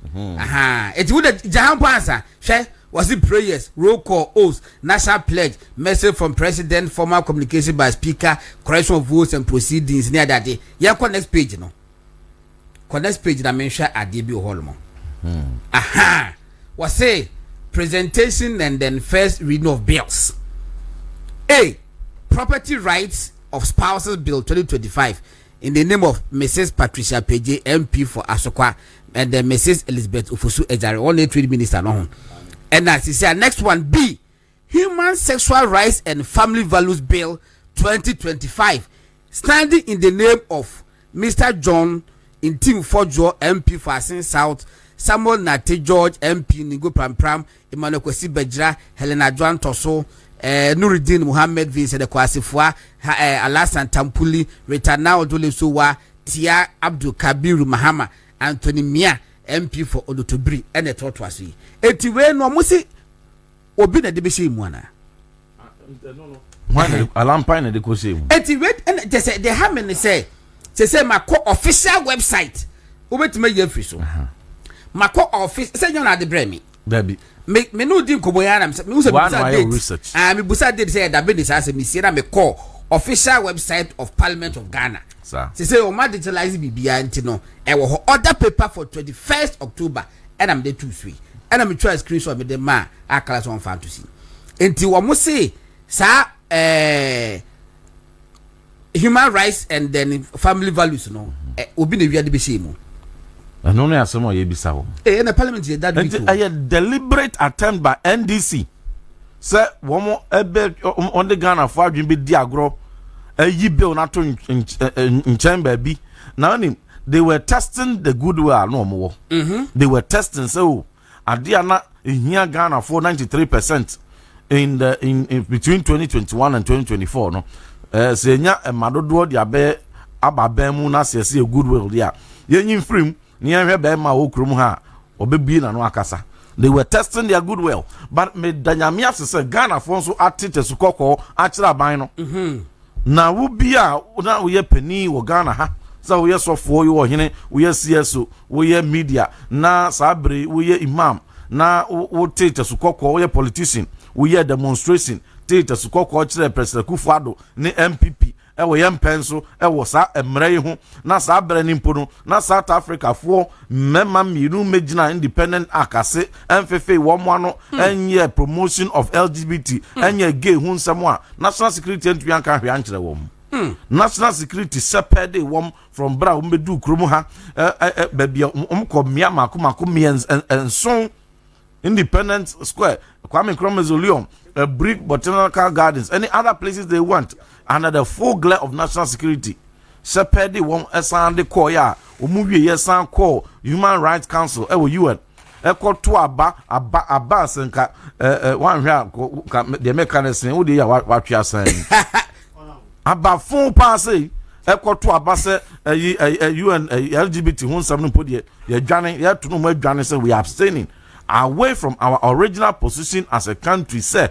it would jahan pansa share was it prayers roll call oaths national pledge message from president formal communication by speaker correction of votes and proceedings near that day yeah next page no next page na mention ade bi hall mo was say presentation and then first reading of bills. A property rights of spouses bill 2025 in the name of Mrs. Patricia Peje MP for Asokwa and then Mrs. Elizabeth Ufusu Ejare only trade minister no. And as he said next one B human sexual rights and family values bill 2025 standing in the name of Mr. John Ntim Fordjour MP for Asin South Samuel Ntim George MP Ningo Pram Emmanuel Kwesi Bejra Helena Joan Toso Nuruddin Muhammad Vincent Kwasifua Alasan Tampuli Retana Odole Sowa Tia Abdul Kabiru Mahama Anthony Mia MP for Odotobri and the Totwasi eti we no musi obi na de be she mu ana no alampa na de ko she mu eti we and they say they have me say my official website obetuma ye free so my office say you na de bremi baby me no din kobo ya na me use busa date me busa date say da be this as me see na me call official website of Parliament of Ghana sir say o ma digitalize bibia ntino e wo order paper for 21st October and I'm the 2-3 and I'm try screenshot me the ma akala so on fantasy enti wo mo say sa human rights and then family values no obi na wiade be say mu no no asemo ye bisa wo na parliament ye that week a deliberate attempt by NDC say wo ebe on the Ghana for adwin be di agro yi bill na to nchemba bi na oni they were testing the goodwill no mo they were testing so adia na ehia Ghana for 93% in between 2021 and 2024 no se nya madodo dia be ababam na se goodwill dia yenyin free ni ehwe be ma okrum ha obebi na no akasa they were testing their goodwill but me danyamia se Ghana for so atete su kokko akira ban no na wo bia na wo ye pani wo Ghana ha sa wo ye sofo wo hene wo ye CSO wo ye media na sabre wo ye imam na wo tete su kokko wo ye politician wo ye demonstration tete su kokko kire president Kufuado ni MPP wo ye mpenso wo sa emre hu na sabre ni mpono na South Africa fo mema miru megina independent akase emfefe wo mo ano enye promotion of LGBT enye gay hu nsemo a national security entry anka hwe ankere wo national security sepede wom from bra umbedu kromu ha babia umko mia mako enson independent square Kwame Nkrumah Mausoleum brick botanical gardens any other places they want under the full glare of national security sepede wom esande call ya omuwie yesan call Human Rights Council UN to aba senka one hwe the mechanism wo dey ya watwe asan aba fun pass to abase UN LGBT hu nsam no podie ye dwane ye to no mo adwane say we are abstaining away from our original position as a country say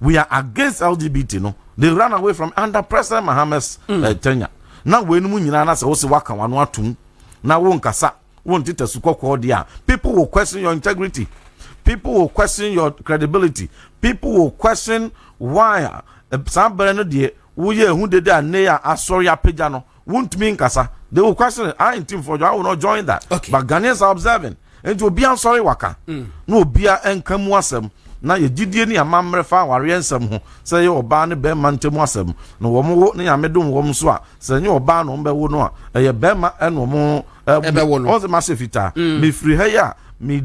we are against LGBT no they ran away from under President Mahama's tenure na we no nyina na say wo se waka wano atum na wo nkasa wo ntita su kokko dia people will question your integrity, people will question your credibility, people will question why somebody no die wo ye hu de da ne ya asori apega no won't mean kasa they will question I Ntim Fordjour I will not join that but Ghanaians are observing and to be sorry waka no bia enkamu asem na ye gidie ni amamre fa ware ensem ho say ye oba ne be mantemu asem no wo mo ne amedom wo so a say ye oba no be wo no a ye be ma eno mo ebe wo no o se masefita me free ha ya me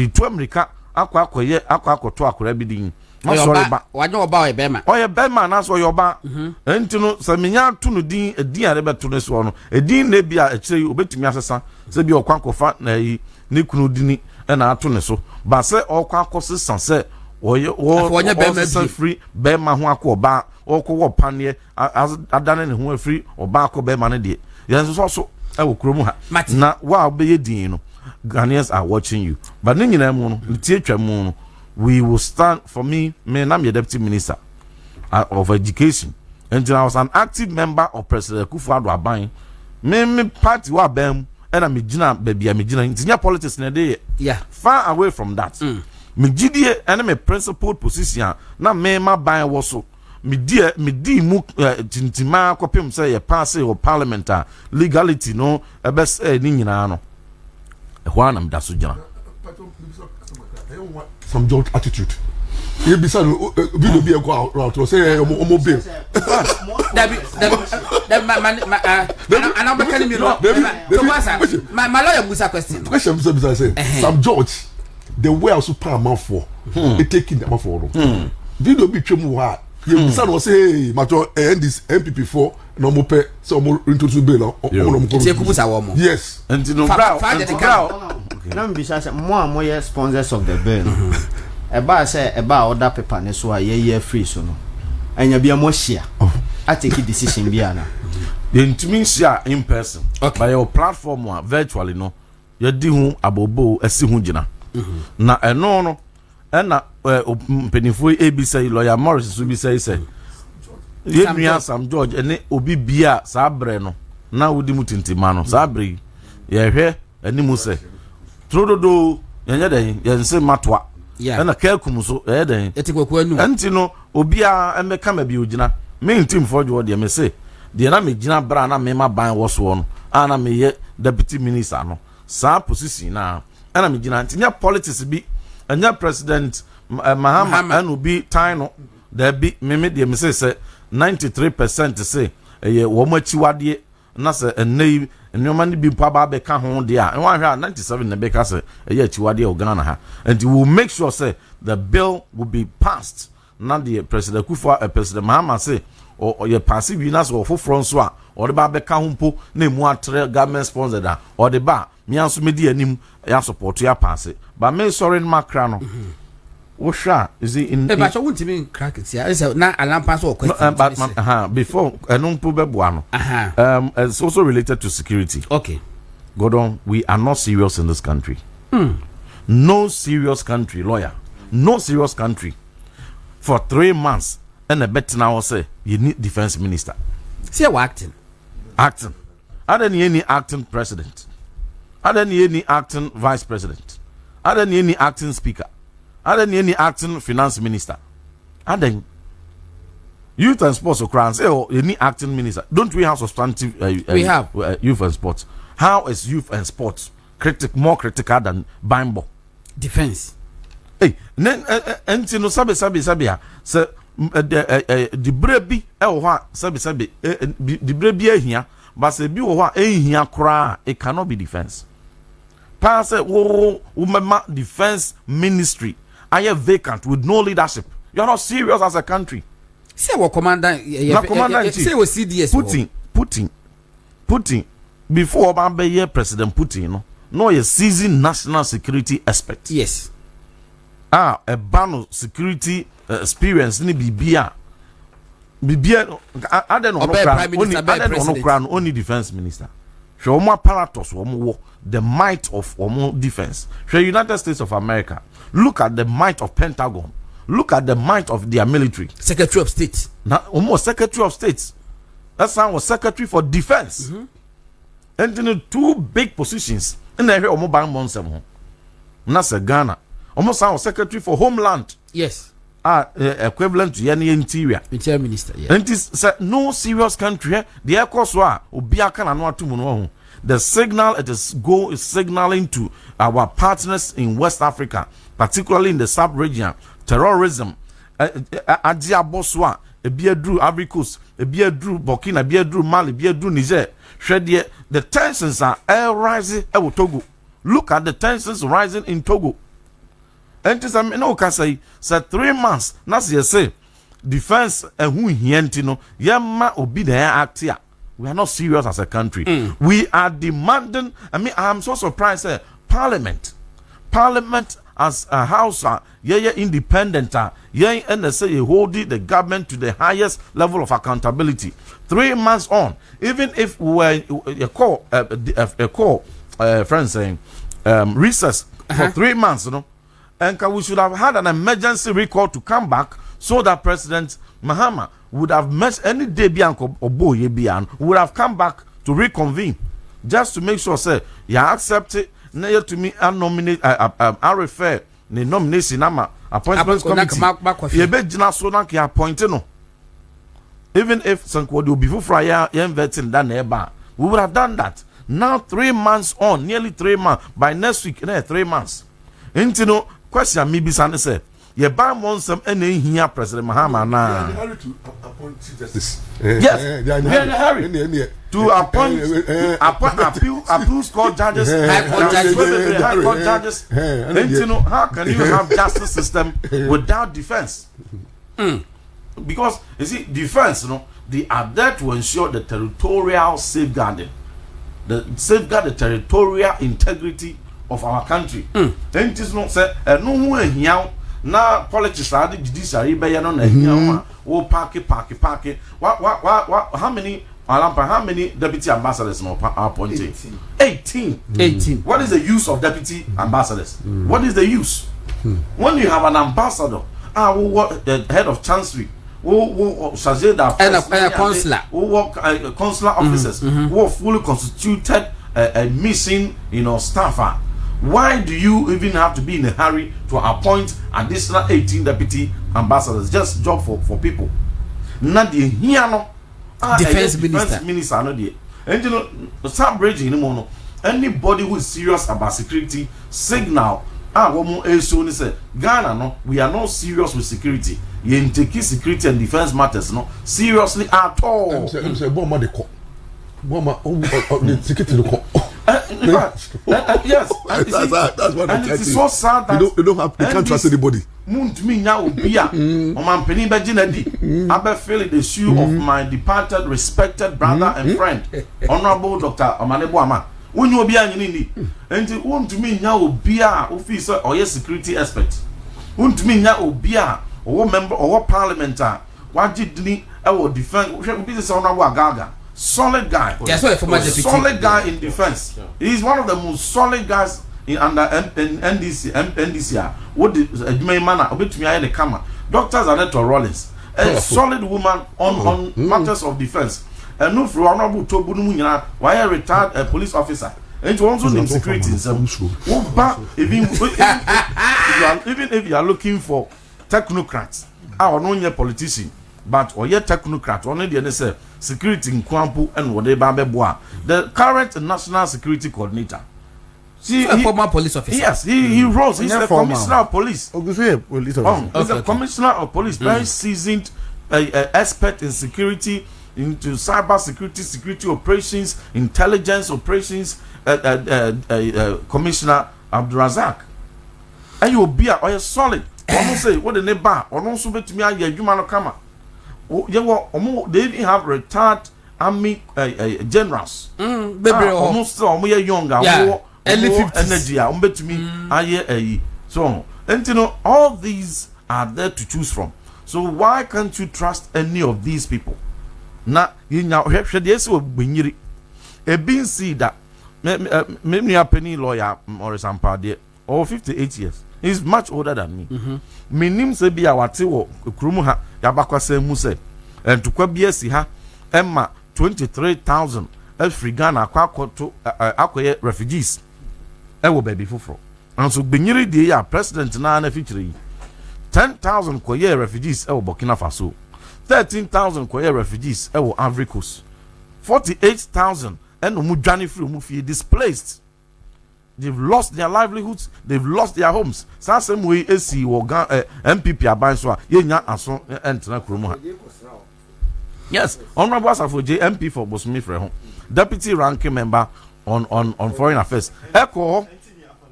to America akwa to akora bi din ma Oyo sorry ba wanye oba o ebema oye bema na so yoba enti no se menya to no din edin a beto no so no edin na bia a kire obetumi asesa se bia okwankofa na yi ne kunu dini na ato ne so ba se okwankosesa se oye wonye bema free bema ho akoba okwo panie adane ne ho free oba akobema ne de yenso so e wo kromu ha na wa obeye din no Ghanaians are watching you but ni nyina mu no tie twa mu no we will stand for me I'm your deputy minister of education and I was an active member of President Akufo-Addo Aban me party wa bam and I'm gina baby I'm gina in politics na dey far away from that me gidie and me principled position na me ma ban wo so me di mu tintima kopem say ye pass o parliament legality no ebes ni nyina no ehwa na mdaso gina Sam George attitude. You be saying video be go out to say omo bill. That and I'm telling you my lawyer Musa question. Question say Sam George the way also paramount for e taking them for. Video be twem wa. You be saying say matter NDC MPP4 no mo pe so mo introduce bill on. Yes. And no Let me be say more sponsors of the bill. Eba say eba order paper ne so a ye free so no. Anya bia mo share. I take a decision bia na. The intimi share in person. By your platform one virtually no. You di hu abobo esi hu gina. Na eno no na penifo ABC lawyer Maurice so bi say ye nua Sam George ene obi bia sa bre no na wodi mutintima no sa bre ye hwe animu say trododo yenye den yense matwa na kakum so den etikwaku anu enti no obia emeka ma bi ogina me Ntim Fordjour de me say de na me gina bra na me ma ban wo so no ana me ye deputy minister no sa position na ana me gina nya politics bi anya president Mahama anu bi time no there be me de me say 93% say ye wo machiwade na se enei nyoma ni bi pa be ka ho de a wan hwa 97 na be ka se ye chiwade o Ghana ha and we will make sure say the bill will be passed na the president president Mahama say or ye pass bi na so for so a or the ba be ka ho mpo na emu atre government sponsored da or the ba me anso me di anim ya support ya pass but me sorry makra no Osha is in but you won't even crack it here. Is na alampa so question. But before enum buano. It's also related to security. Okay. Gordon, we are not serious in this country. No serious country, lawyer. No serious country. For 3 months, and a bet now say you need defense minister. See how acting. Acting. Are there any acting president? Are there any acting vice president? Are there any acting speaker? Are there any acting finance minister? Are there youth and sports or say oh any acting minister? Don't we have substantive? We have youth and sports. How is youth and sports more critical than Bimbo? Defense. Hey, and no sabe say the brebi sabe the brebi here, but say bi wo here kra it cannot be defense. Pass defense ministry. I am vacant with no leadership. You are not serious as a country. Say what commander? Say what CDS. Putin. Before Obama President Putin, no a seasoned national security expert. Yes. A ban security experience ni bibia. I don't know. Only defense minister. Show more apparatus, the might of defense. Show United States of America. Look at the might of Pentagon. Look at the might of their military. Secretary of State. Now, almost Secretary of State. That sound was Secretary for Defense. And in 2 big positions in the area of mobile monster. That's Ghana. Almost sound was Secretary for Homeland. Yes. Equivalent to any interior. Interior Minister. Yeah. And it is no serious country. The air course the signal it is is signaling to our partners in West Africa, particularly in the sub-region, terrorism, Boswa, Ebiadru, Ivory Coast, Ebiadru, Burkina, Ebiadru, Mali, Ebiadru, Niger. The tensions are rising in Togo. Look at the tensions rising in Togo. And just no can say 3 months. That's you say defense and who hientino yama obi the act here. We are not serious as a country. We are demanding. I mean, I'm so surprised. Parliament as a house, independent. And they say you hold the government to the highest level of accountability. 3 months on, even if we were friends saying recess for 3 months, you know, and we should have had an emergency recall to come back so that President Mahama would have met any day Bianco or Boye Bian would have come back to reconvene just to make sure say you accept it. Now to me I nominate I refer the nomination appointment committee. You be jina so na ki appoint no. Even if Sankwodi will be for ya vetting that neighbor, we would have done that. Now 3 months on, nearly 3 months. By next week, 3 months. Into no question me be say, you buy one some any here President Mahama na. Hurry to appoint justice. Yes, we are in a hurry to appoint appeals court judges, high court judges. Into no, how can you have justice system without defense? Because you see, defense, you know, they are there to ensure the territorial safeguarding, safeguard the territorial integrity of our country. Then it is not say no one here now politics are the judiciary by no here. Oh, park it. What? How many deputy ambassadors are appointed? 18. What is the use of deputy ambassadors? What is the use? When you have an ambassador, the head of chancellery, and a consular, consular officers, who are fully constituted missing, staffer. Why do you even have to be in a hurry to appoint additional 18 deputy ambassadors? Just job for people. Not the here defense minister no there. And start bridging no. Anybody who is serious about security signal. Say Ghana no, we are not serious with security. You take security and defense matters no seriously at all. I'm say the security yes, that's what I'm saying. So sad that you can't trust anybody. I feel the shoe of my departed, respected brother and friend, Honorable Dr. Omanebo Ama. When you be and you want to me now be a officer or a security expert. Want to me now be a member or parliamentar. What did he defend? This is Honorable Gaga. Solid guy. Solid guy in defense. He's one of the most solid guys in under NDC. What did man obey me the camera? Doctors are there to Rollins. A solid woman on matters of defense. And no for Honorable Tobunu, why a retired police officer. And to also name security. Even if you are looking for technocrats, I don't know politician, but or yet technocrat, only the NSA security in Kwampu and whatever. The current national security coordinator. He's a former police officer. Yes, he rose. He's the commissioner of police. He's a commissioner of police, very seasoned expert in security, into cyber security operations, intelligence operations, Commissioner Abdurazak. And you will be a solid. Almost say what the neighbor or no so to me a human kama. They even have retired army generals. Almost younger, more energy. To me, so and all these are there to choose from. So why can't you trust any of these people? Na you now have this will bring you a being see that maybe a penny lawyer Maurice Ampaw or 58 years. He's much older than me. Me name say be our tiwo krumuha yabakwa se mu se and to kwabia si ha emma 23,000 every Ghana akwakoto akoye refugees e wo baby foforo and so benyiri de ya president na na feature 10,000 koye refugees e wo Burkina Faso 13,000 koye refugees e wo Ivory Coast 48,000 and umudwani free umufie displaced. They've lost their livelihoods, they've lost their homes. Same way AC or MPP abanswa yenya aso entena kromo. Yes, Honorable Asafo J MP for Bosumi Freho, Deputy Ranking Member on Foreign Affairs. Echo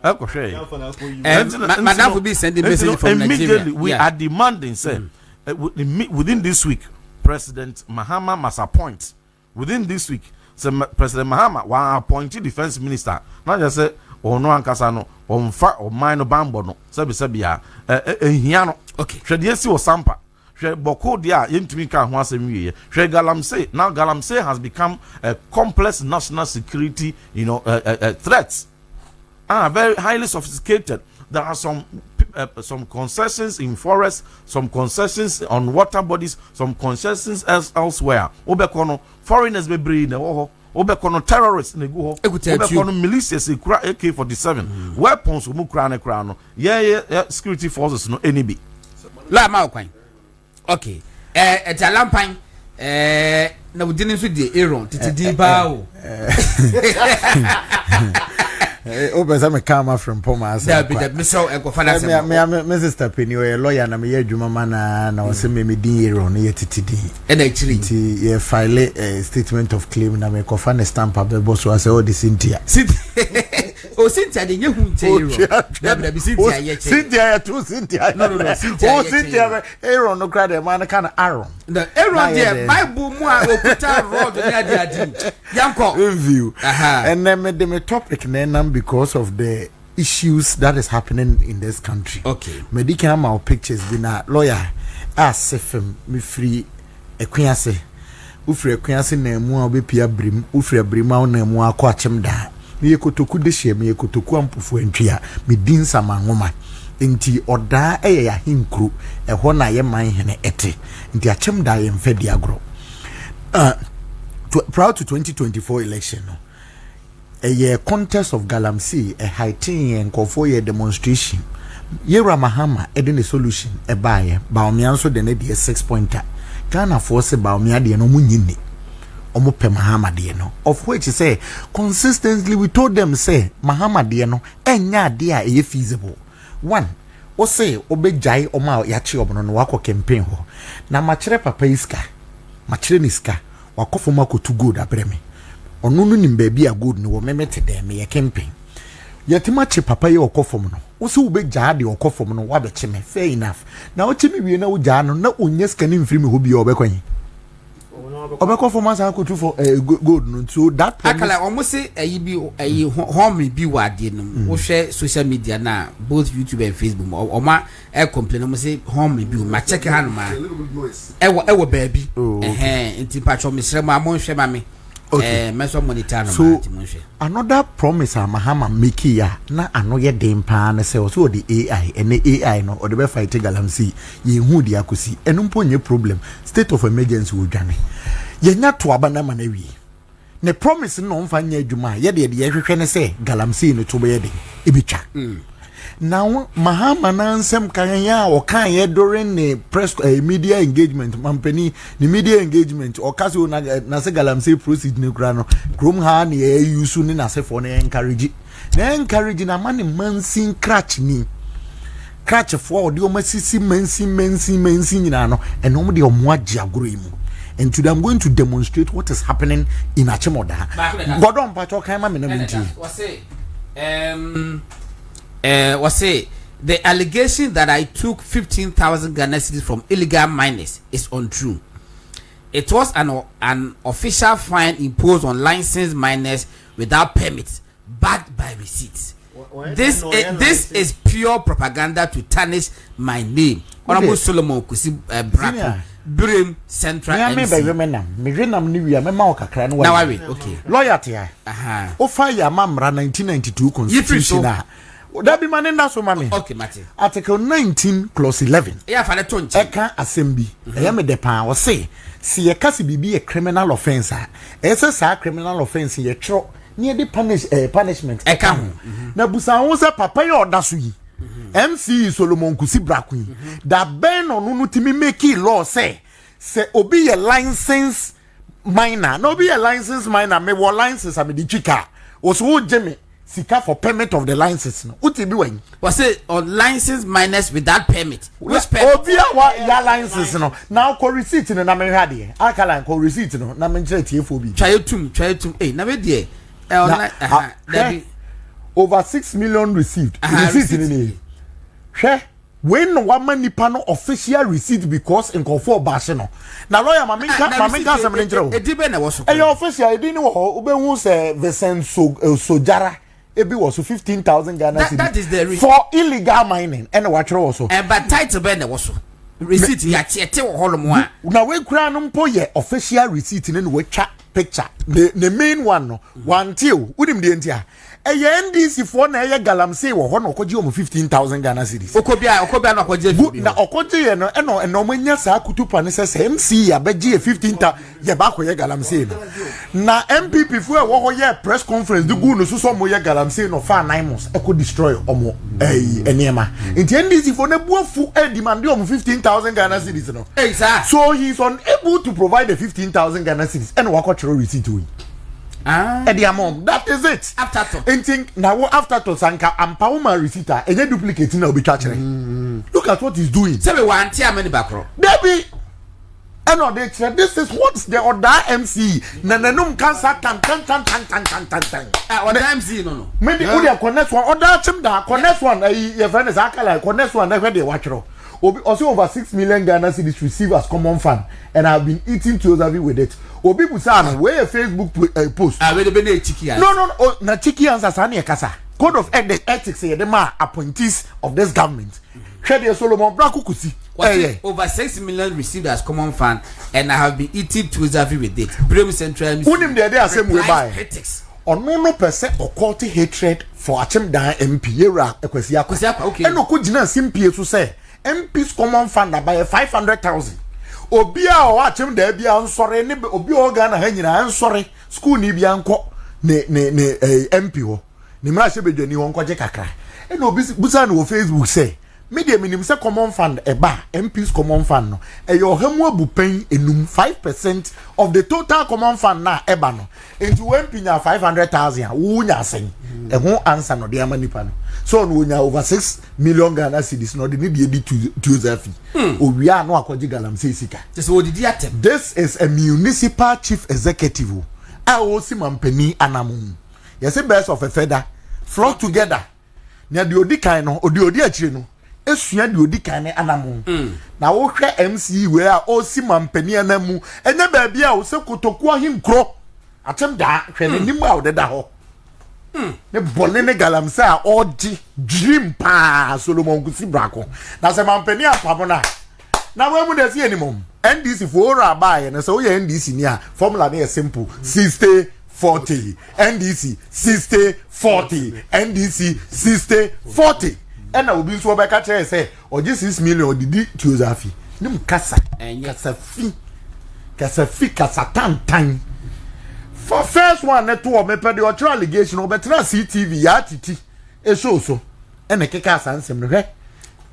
Madam will be sending message from immediately Nigeria. we are demanding, say, within this week, President Mahama must appoint. Within this week, so President Mahama will appoint defense minister. Not just say, or no ankasano, or fa or minor bambono, sabia, hiano. Okay. Should yes or sampa. Boko dia yentmika once a year. Galamsey now Galamsey has become a complex national security, threat. Very highly sophisticated. There are some concessions in forests, some concessions on water bodies, some concessions elsewhere. Obekono foreigners be bring Obekono terrorists in the go. Obekono militias AK-47 weapons umukra yeah security forces no NB. La Malquine. Okay. It's a lampine. Na we didn't see the Aaron. Titi bao. Obeza me come from Poma. There be the Mr. Ekofana. Me sister Penny, a lawyer, na me juma mana na wase me din Aaron ye titi. And actually, ye file a statement of claim na me kofana stamp up the boss was all the Cynthia. Cynthia the new There be Cynthia yet. Cynthia too Cynthia. No, Cynthia Aaron no cry the man can Aaron. The Aaron there Bible mo okuta road near the adi. Yanko review. And then me topic na because of the issues that is happening in this country. Okay. Medical mal pictures been a lawyer as FM me free ekwiase. Ufre ekwiase na mu obepia brim, ufre brima na mu akọ achem da. Me ekotoku de hye me ekotoku ampufu antwia me din samangoma. Nti oda ya hinkru eho na ye man hene ete. Nti achem da ye mfedi agro. Proud to 2024 election no. A year contest of Galamsey, a high-teen and for demonstration. Yera Mahama, a solution, a buyer, Baomianso de Nedia 6-pointer. Ghana force Baomia de no munini. Omope Mahama Dieno. Of which say, consistently we told them, say, Mahama Dieno, and ya dear a feasible. One, or say, Obe Jai Oma Yachi Obon Wako campaign ho. Na machre papa iska, machre wakofumako to good abreme. Onunu nim baby a good no memete dem me camping. Yetima che papa ye okofom no. Wo se wo be gyaa de okofom no wa be che me fair enough. Na wo che me wie na wo gyaa no na onye skani mfiri me ho bi obekwan. Obekofom asa akotu for good no so that akala almost say ayi bi home bi wade no. Wo hwe social media na both YouTube and Facebook oma complain almost say home bi ma check ha no ma. Ewo baby. Nti patcho me sre ma mo hwe ma me. Okay. So another promise Mahama make ya na anoye dem pa na say so the AI and the AI no or the fight Galamsey ye hu dia kosi enumpo nye problem state of emergency wo dwane ye nya to abana manawi ne promise no mfa nya adwuma ye de hwehwe ne say Galamsey no to be ye de ebitwa now Mahama na nsem kan ya o kan ye during the press media engagement mampani the media engagement o kaso na se Galamsey proceed ne kura no krom ha na ye use ni na se for na encourage na man mansin cratch ni cratch for the o masisi mansin nyina no eno mo de o mo agi agoro imu. And today I'm going to demonstrate what is happening in Achimoda. Godon pacho kan ma me na minti. Was say the allegation that I took 15,000 Ghana cedis from illegal miners is untrue. It was an official fine imposed on licensed miners without permits, backed by receipts. This is pure propaganda to tarnish my name. Honorable Solomon Kusi Braco, Birim Central MC. Now I wait. Okay. Loyalty. O fire mamra 1992 constitution. That be man that's so mami. Okay, Mate. Article 19 clause 11. Yeah, for the 20. Eka assembly. Me de pan or say, see a kasi be a criminal offense. Esa criminal offense ye tro near the punishment. Eka. Na busa wonsa papa yo dasui. MC Solomon Kusi Braku. That ben on unu timi make law say obi a license minor. No be a license minor me wo license am di chika. Oso jeme sika for permit of the license no uti bi wen was it on license minus without permit which permit obia wa ya license no now ko receipt no na me hwade akala ko receipt no na me nkyere tie fo bi try tum na we die online over 6 million received. Receipt in any. Share. When one man nipa no official receipt because in for bashino. Na lawyer maminka some intro. E dibe na waso. E official e di ni wo ube hu say Vincent Sojara ebi was 15,000 Ghana cedis. That is the receipt for illegal mining and watch also. But title be na waso. Receipt ya tiete wo holomo a. Na we kura no mpo ye official receipt ni we twa picture. The main one no one till unim de ntia. NDC for na ye galamsey wo ho no kwaje o 15,000 Ghana cedis. Okobia no kwaje bi. Na okoje ye no eno manya sa kutupa ne se MC ya beje 15,000 ye ba ko ye galamsey no. Na MPP fu e wo ho ye press conference du gu no so mo ye galamsey no fa 9 months e ko destroy omo enema. Nti NDC for na buafu e demand o 15,000 Ghana cedis no. Exactly. So he's unable to provide the 15,000 Ghana cedis and wako chiro receipt we. Mom, that is it. After now after to sanka Ampaw receipt and you duplicate na obi chachere. Look at what he's doing. Say we want tia many backro. Debbie and they said this is what the other MC nananum cancer tan. Other MC no. Maybe we connect one other chim da connect one your friend is akala connect one where they watch ro. Also over 6 million Ghana cedis received as common fund and I've been eating to with it. Obi Busana, where a Facebook post. I will be a cheeky. No, na cheeky answer Sani Kasa. Code of ethics say the man appointees of this government. Shady Solomon Brakukusi. Over 6 million received as common fund and I have been eating to with it. Brim Central. Unim the idea same way by. Or no percent or quality hatred for Achim Dan MP Yera Ekwesiaka. Okay. And no kujina simple to say MP's common fund by 500,000. Obia o Achim da bia nsore ne obi organ ha nyina nsore school ni bia nko ne MP ho ni mra se bedwani ho nko je kakra e na obi busa no Facebook say media minim say common fund eba MP's common fund no e yo hamu abupan enum 5% of the total common fund na eba no enti MP nya 500,000 wo nya sen e ho answer no de amanipa no so no nya over 6 million Ghana cedis no de ne de di to zafi owia no akwaji galamsey sika this is a municipal chief executive o si mampani anamu yes best of a feather flock together na de odi kan no odi akire no esua de odi kan ne anamu na wo hwe MC we a o si mampani anamu enye ba bia o se kotoku ahinkro atem da hwe ne nim a odeda ho ne bonne ne galamsey a odi dream pa Solomon Kusi Brako na se mampani apamona na we mu de si enimom NDC for abaye na so ye NDC ni a formula na simple 60-40 NDC 60-40 NDC 60-40 ena obi nso obeka chere say oji 6 million didi tuozafi nim kasa kasa tantan for first one na to me pede o try allegation obetra CTV ya titi e show so ena keka sansem no hwe.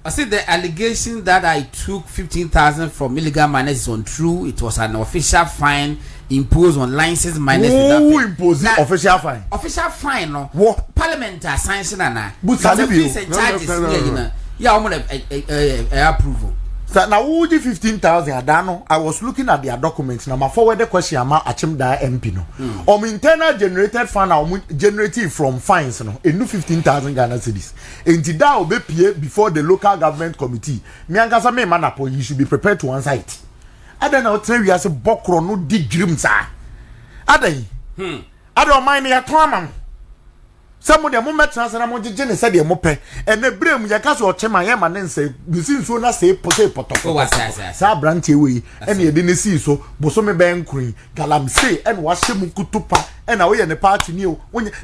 I see the allegation that I took 15,000 from illegal miners is untrue. It was an official fine imposed on licensed miners. Who imposed the official fine? Official fine, no. What? Parliament are signing na. But fees and charges, yeah, I'm gonna approval. So now who did 15,000 adano? I was looking at their documents. Now my forward the question about Achim Da MP no. Internal generated fund generated from fines no. A new 15,000 Ghana cedis. And that will be paid before the local government committee. Me and Kasa me manapo you should be prepared to answer it. I don't know tell you as a bokro no dig dreams ah. I don't mind your trauma. Some of the moment transfer na mo je said the mope and the brem ya kaso ochema ye ma nense bisi nso na say potoko sa branch we and ye dey see so boso me ben kruin galamsey and wahye kutupa and na we ye ne party ni o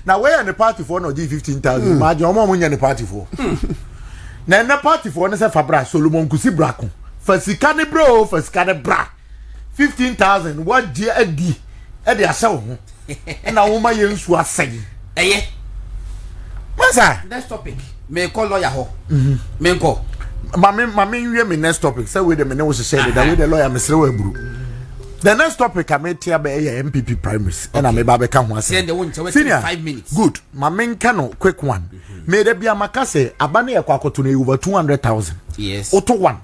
na we ye ne party for no 15,000 ma je omo nya ne party for na ne party for ne se fabra Solomon Kusi Brako fasika ne bro fasika ne bra 15,000 what dia adi e dey ase wo and na wo ma ye nsu asegi eye. Masa, next topic. May call lawyer ho. May call. Mami, we me next topic. Say we the me was say that we the lawyer Mr. Webru. The next topic I made here by MPP primaries. And I may babe can one say. Senior, 5 minutes. Good. My main cano quick one. May there be a makase abane ya kwako tune over 200,000. Yes. Oto one.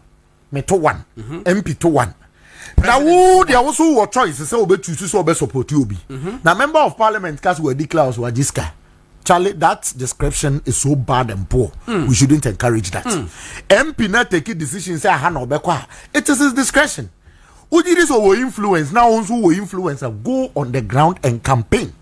Me to one. MP to one. Now who there also were choice say obe choose so obe support you be. Now member of parliament cast were declare was Wajiska. Charlie, that description is so bad and poor. We shouldn't encourage that. MP not take a decision say Hano Bekwa. It is his discretion. Ujiris or influence now also will influence go on the ground and campaign.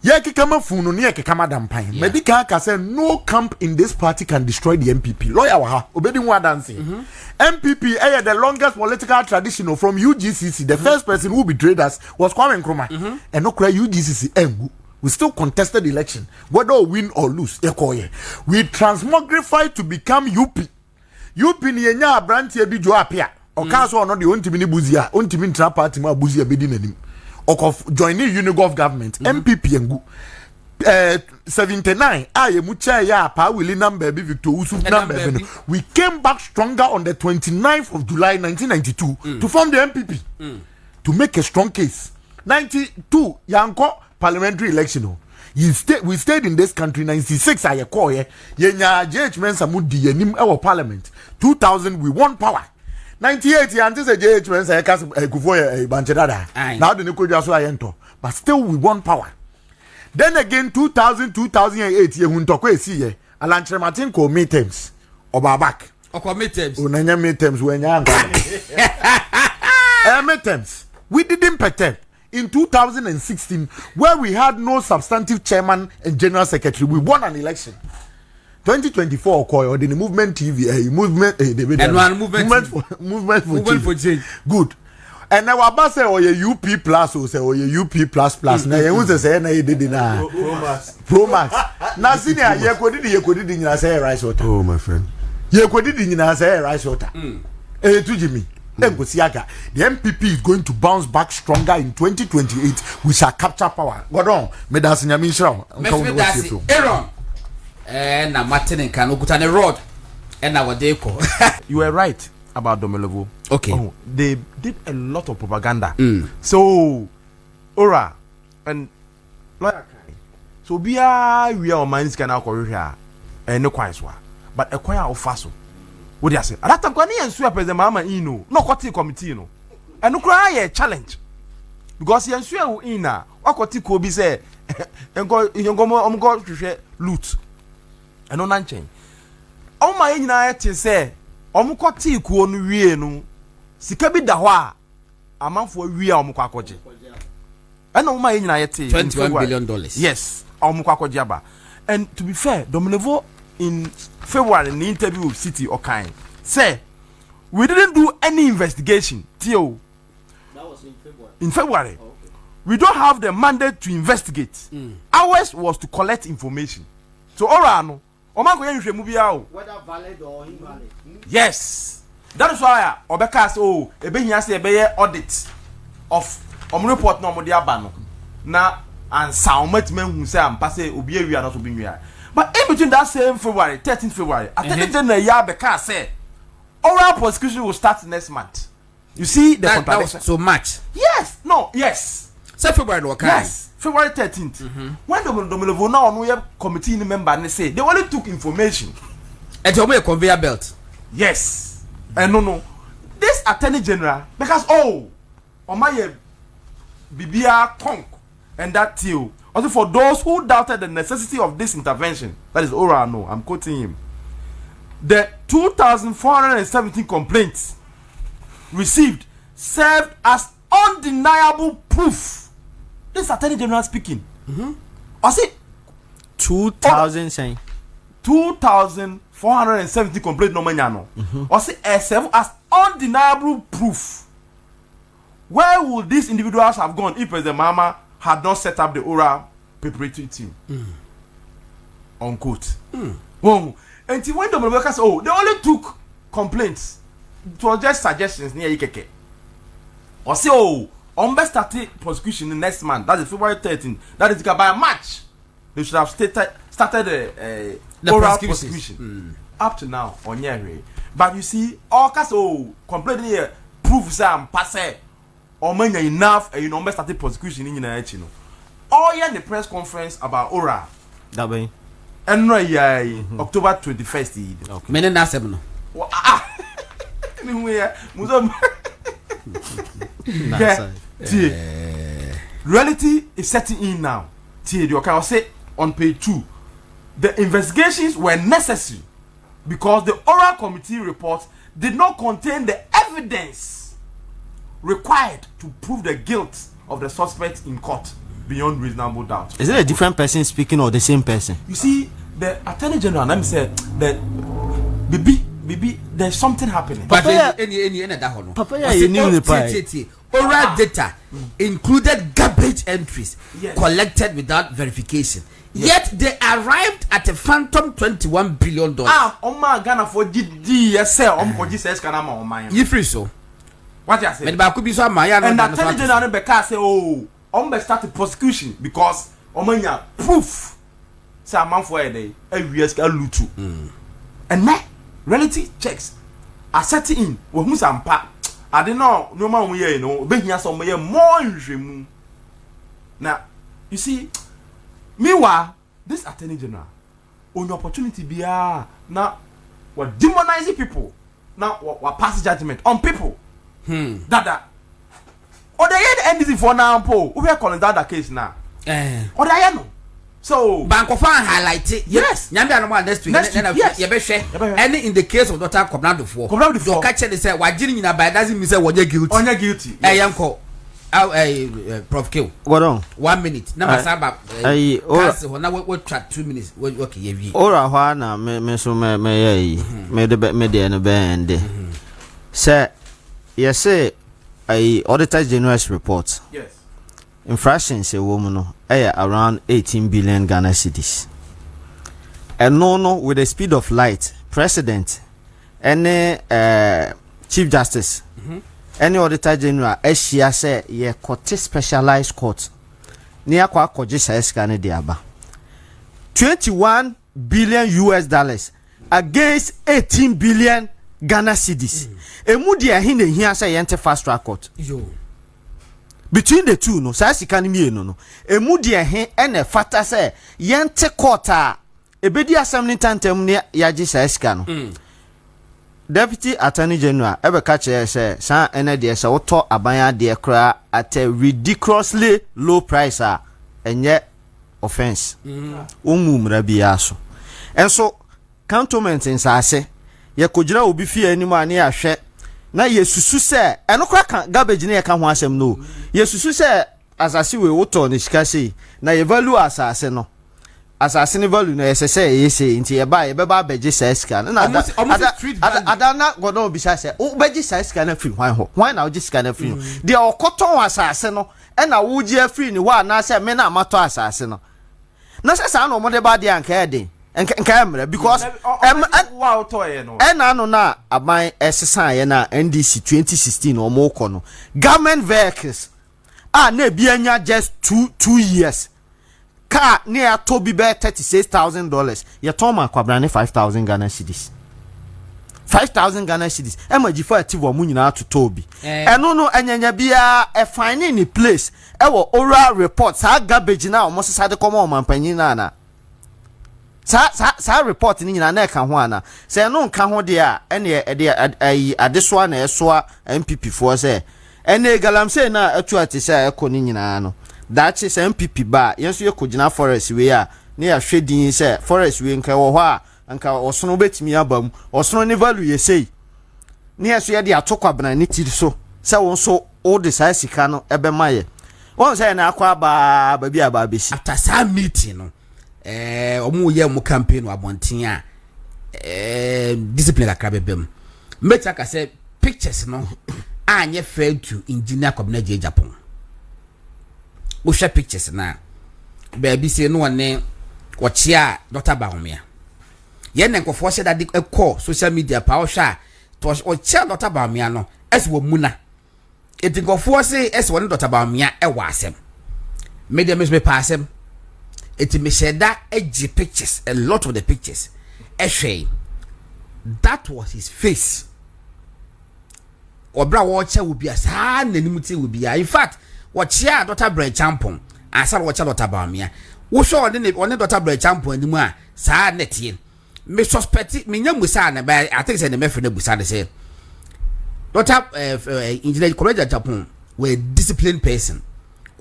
Yaki kama funu ni yaki kama dampine. Medica can say no camp in this party can destroy the MPP. Lawyer waha obedi wa dancing. MPP the longest political tradition from UGCC. The first person who betrayed us was Kwame Nkrumah. And no cry UGCC engu. We still contested the election, whether we win or lose. We transmogrified to become UP. UP ni yenya branti ebi jo apia. Okaso ono de ontimi ni buzia, ontimi ntra party ma buzia bedi nanim. Okof joining Unigov government, MPP engu. 79 aye mucha ya pa willy number be Victor Usu number. We came back stronger on the 29th of July 1992 to form the MPP. To make a strong case. 92 yanko parliamentary election. We stayed in this country 96 aye call ye nya JH Mensa mudi yenim our parliament. 2000 we won power. 98 yanti say JH Mensa e kas Kufo e banchedada. Now the Nikoja so ayento. But still we won power. Then again 2000 2008 ye huntoko esi ye Alantre Martin ko midterms Obabak. Oko midterms. Unanya midterms we nya midterms. We didn't pertain. In 2016, where we had no substantive chairman and general secretary, we won an election. 2024, or the movement TV, movement for change. Good. And now our say or your UP plus or say or your UP plus. Now you want to say na you did na Pro Max. Now senior you could in say rice water. Oh my friend. You could in say rice water. To Jimmy. The MPP is going to bounce back stronger in 2028. We shall capture power. Go on. Medasi nyamisha. Aaron. Na Martin and Kanukutane road. And our deco. You were right about Domelovo. Okay. Oh, they did a lot of propaganda. So, Ora and lawyer. So we are minds can now correct and no quite but a choir of faso. What do you say? That time kwani ensu President Mahama ino no kwati committee no. Enu kra ye challenge. Because ensu e wo ina, wakwati ko bi say enko omgo hwehwe loot. Eno na nchen. Oma ye nyina ye te say omkwati ku onu wie no. Sika bi da ho a amanfo wie a omkwa akogye. Eno oma ye nyina ye te $21 billion. Yes, omkwa akogye aba. And to be fair, Domilevo in February in the interview with City Okain say we didn't do any investigation till that was in February. Oh, okay. We don't have the mandate to investigate. Ours was to collect information. So orano omanko ye hwehwe mu bia o whether valid or invalid. Yes, that is why Obeka say oh ebehia say ebeye audit of report no mo de aba no na ansa omatmen hu say ampa say obi awia no so bi nwia. But in between that same February, 13th February, I think the year Beka said oral prosecution will start next month. You see the contradiction. So much. Yes. No. Yes. Say February okay. Yes. February 13th. When the Domilevo now no committee member they say they only took information. And to a conveyor belt. Yes. And no. This Attorney General because on my Bibia Conk and that deal. Also for those who doubted the necessity of this intervention, that is Ora no, I'm quoting him. The 2,417 complaints received served as undeniable proof. This is Attorney General speaking. I say 2,470 complaints no manyano. I say serve as undeniable proof. Where would these individuals have gone if President Mahama had not set up the oral preparatory team? Unquote. Well, and when the workers they only took complaints. It was just suggestions near Ikeke. Or say best started prosecution the next month. That is February 13th. That is by March. They should have started the oral prosecution. Up to now on Yeri. But you see, all cast complaining here proves some passe. Or many enough best started prosecution in United. All year the press conference about Ora. That way. And no October 21st. Okay. Many na seven. Reality is setting in now. The okay, say on page 2, the investigations were necessary because the oral committee report did not contain the evidence required to prove the guilt of the suspect in court beyond reasonable doubt. Is it a different person speaking or the same person? You see, the Attorney General, let me say that baby, there's something happening. But oral data included garbage entries collected without verification. Yet they arrived at a phantom $21 billion. Ghana for GD, yes, sir. Jesus can am you free so. What you say? And the Attorney General Becca say, oh, start the prosecution because proof. Say a man for a day, every year lutu. And now reality checks are setting in. Well, Sam George, I don't know. No man, we know. But here some more in now. You see. Meanwhile, this Attorney General, on opportunity be now we're demonizing people. Now we're passing judgment on people. That. Or they had NDC for now, Paul. We are calling that the case now. Or they know. So Bank of highlight it. Yes. Nyambi no next week. Yes. And in the case of Dr. Kobrado for. Your catcher they say why didn't you by doesn't mean say what you're guilty. On you're guilty. Yanko. Prof Q. What on? 1 minute. Number Saba. Now what track 2 minutes. What okay you. Ora hwa na me so me me de no bend. Say yes say Auditor General's report. Yes. Infractions a woman no around 18 billion Ghana cedis. And no with the speed of light, President any Chief Justice any Auditor General Asia say ye court specialized court near kwa kojisa eskane de aba 21 billion US dollars against 18 billion Ghana cedis. Emu dia hine hia say yente fast track court. Yo. Between the two no say sika ni no emu dia he ene fata say yente court a ebedi assembly tantem ne yaji say sika no. Deputy Attorney General ebe ka che say san ene de say woto abanya de kra at a ridiculously low price a enye offense. Umumra bia so. Enso cantonment insase ye kojira obi fie ani ma ne ahwe na yesusu se eno kra kan garbage ne ye ka ho asem no yesusu se asase we woto ne sika sei na ye value asase no asase ne value no yesese yese nti ye ba ye beba beje sa sika na ada na godo obi sa se o beje sa sika na free hwan na o je sika na free de okoton asase no e na wo je free ni wa na se me na amato asase no na se sa na o mo de ba de anka e den enka because wow toy no ena no na aban esesa ye na NDC 2016 o mo ko no government vehicles na bi anya just 2 years car near to be $36,000 ye toma kwabrane 5,000 Ghana cedis 5,000 Ghana cedis emaji for ativo mu nyina to tobi eno no anyanya bia e fine in place e wo oral report sa garbage na o mo sesa de komo mampanyin na sa report ni nyina na ka ho ana se no nka ho de a ene e adesoa na esoa MPP for se ene galamse na atu atisa e ko ni nyina no that is MPP ba yenso ye kogina forest we a na ya hwedin se forest we nka wo ho a nka osono betimi abam osono ne value ye sei na yeso ye de atokwabana ni tiri so se won so all the size sika no ebe maye won se na akwa ba bi aba besi after some meeting no omu ye mu campaign wa bonten a discipline akra bebem mecha ka say pictures no anye fair to engineer kwabena je Japan wo share pictures na baby say no one wochia Dr. Bahomia ye ne nkofo she that call social media pa wo hwa to wochia Dr. Bahomia no as wo muna etikofo say as won Dr. Bahomia e wa asem media me passem it me share that edgy pictures, a lot of the pictures. That was his face. Obra watcher would be a sad enmity would be. In fact, what chia Dr. Bray Champon, I saw what Dr. Bamia. Who saw only Dr. Bray Champon anymore, sad netting. Me suspect me young Busana, but I think it's a method of Busana say. Dr. Engineer College Japan were a disciplined person.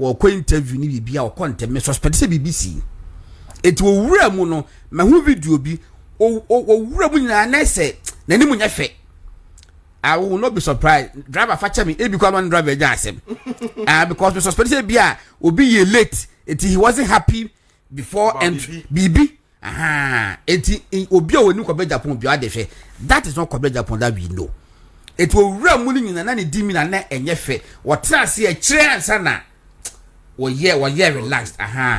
Or interview ni bibia or content me suspect BBC eti owura mu no ma hu video bi owura mu nyina na se nani mu nyefe I will not be surprised driver facha me e bi kwa man driver ja asem because we suspect say bia obi ye late eti he wasn't happy before and bibi eti obi a woni kwa Japan bi adehwe that is not kwa Japan that we know it will ram mu nyina na ne di mi na na enyefe what trans e kire ansa na wo ye relaxed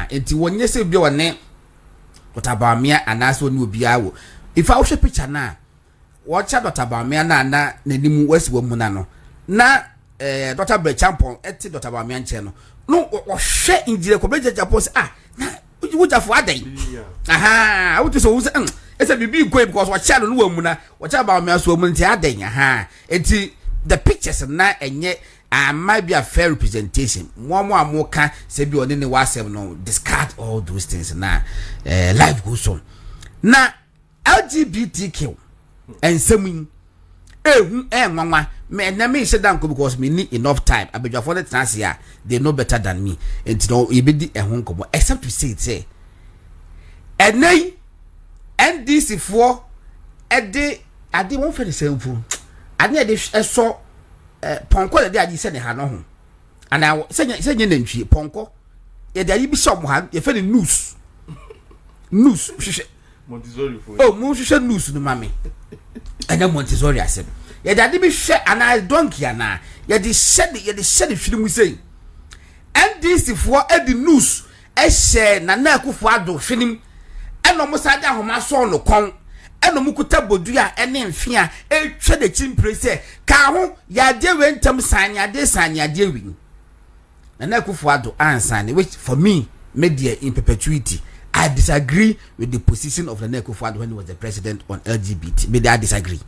enti wonye se bia wone Dotabamia anaso ni obi awo if I watch a picture na watch Dotabamia na nanimu wesi wo mu na no na Dr. Brechampon eti Dotabamia nche no wo hwe injire ko beje Japan say na wuja fo adai wuti so wusa ese bibi go because watch no wo mu na watch Dotabamia so mu nti adai eti the pictures na enye might be a fair representation. One can say be on any WhatsApp no discard all those things now. Life goes on. Now LGBTQ and some mama me na me sit down because me need enough time. I be for the chance here. They know better than me. And you know e be di ehun except to say it say. And nay NDC for I won't feel the same fool. I need so ponko de adi se ne ha no ho ana se nye nantwie ponko ye de bi shop ha ye fe ne news hwehwe Montessori for mu hwehwe news no mame ana Montessori asem ye de adi bi hwe ana donkey ana ye de shed hwiri mu sei NDC for edi news ehye na akufo ado hwenim eno mo sa da homa so no kon eno mukuta bodu a ene mfe a etwe de chimpre se ka ho ya de we ntam sanyade wi na akufo ado ansane which for me media in perpetuity I disagree with the position of the Nekufo Addo when he was the president on LGBT. Media disagree.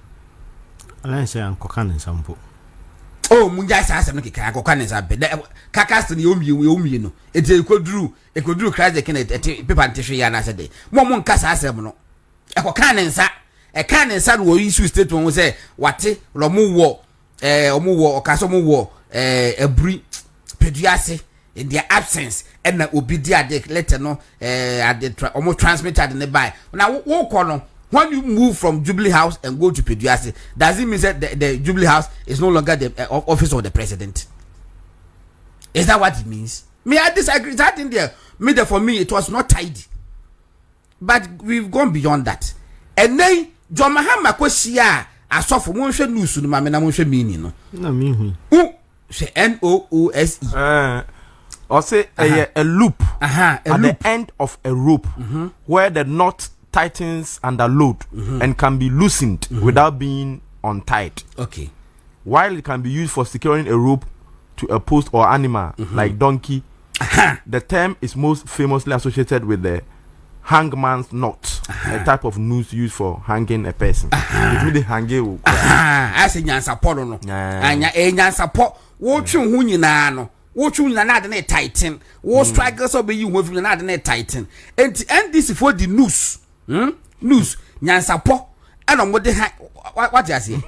I say ankoka nsampo. Oh munja sa asem no keka ankoka nsampe. Kaka se ne omi no. Eti ekoduru Christ the Kenneth paper ntehwe ya na se de. Mo nka sa asem no. Ekoka nsa. Eka nsa no issue statement wo say wate lo mu wo okaso mu wo abri peduase in their absence and obi dia de letter no almost transmitted in the by now when you move from Jubilee House and go to Peduase, does it mean that the Jubilee House is no longer the office of the president? Is that what it means? Me, I disagree. That in there, for me, it was not tidy. But we've gone beyond that. And then John Mahama kwesiya asofo mo hwe news no ma me na mo hwe mini no. Na me hu. NOOSE. Or say a loop at the end of a rope where the knot tightens under load and can be loosened without being untied. Okay. While it can be used for securing a rope to a post or animal like donkey, the term is most famously associated with the hangman's knot, a type of noose used for hanging a person. It really hanging. I say nyansapo no. Anya nyansapo wo twe hu nyina no. Wo twe nyina na de na tighten. Wo strikers obe yi wo fi na de na tighten. Enti NDC for the noose. News nyansapo ana mo de what you say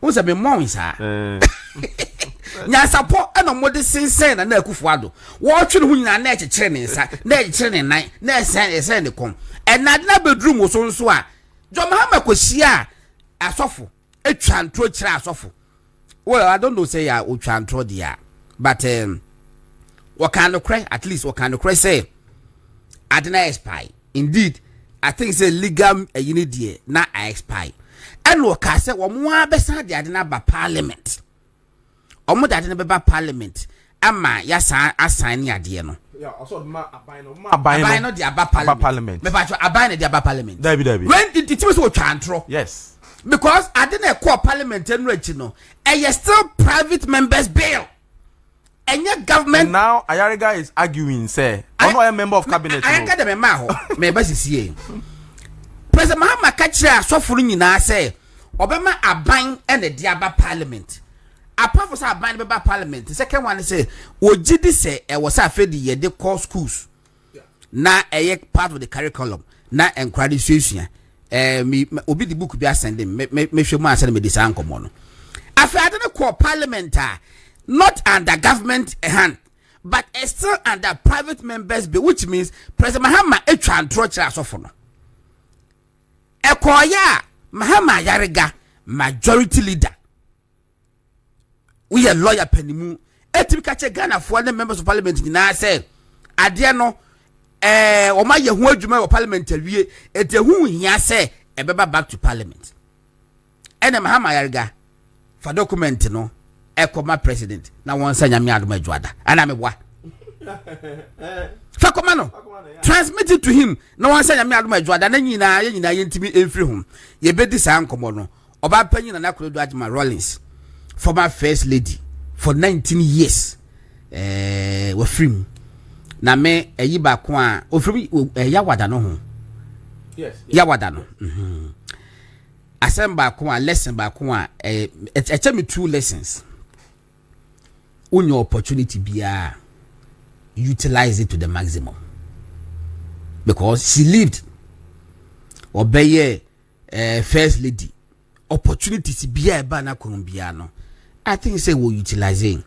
who say me mon isa nyansapo ana mo de sensen na Akufo Addo wo twe hu nyina na ekekere ne nsa na ekekere ne nan na esen ne kom na de na bedroom so nso a John Mahama kwahia asofo etwa ntro kire asofo well I don't know say ya otwa ntro dia but what kind of cry at least what kind of cry say adena spy indeed I think it's a legal unity na I expire. And what I said, one more beside the adena ba parliament. Omo the adena ba parliament. Ama yasa assign ya de no. Yeah, also abino the aba parliament. Me ba abino the aba parliament. David. When did it was what chantro? Yes. Because adena call parliament and reach no. And you still private members bill. And your government and now Ayariga is arguing say I'm not a member of cabinet. I got them maho me ba sisi President Mahama kachira asofuru nyina say obema aban and the diaba parliament apart from say aban be ba parliament the second one say ogidi say e was afedi ye de call schools na part of the curriculum na encourage suasua me obi the book be send me hwe mu asem me de san komo no afade ne call parliament not under government hand but it's still under private members bill, which means President Mahama etwa ntrochira asofo no. Ekoya Mahama Yarega majority leader. We a lawyer penimu. Etimi kache Ghana for the members of parliament nyina say ade no oma ye hu adwuma of parliament awie ete hu hia say ebeba back to parliament. Ene Mahama Yarega for document no ekoma president na won sa nyame adoma adwada ana meboa fakoma no transmit it to him na won sa nyame adoma adwada na nyina yentimi enfri hom ye bedi sa nkomo no oba panyi na nakodo Ajima Rollins former first lady for 19 years we free na me eyi ba ko a ofri yawada no ho yes yawada no asem ba ko a lesson ba ko a me 2 lessons. On your opportunity utilize it to the maximum, because she lived obey first lady opportunity be na Colombia no. I think say we utilizing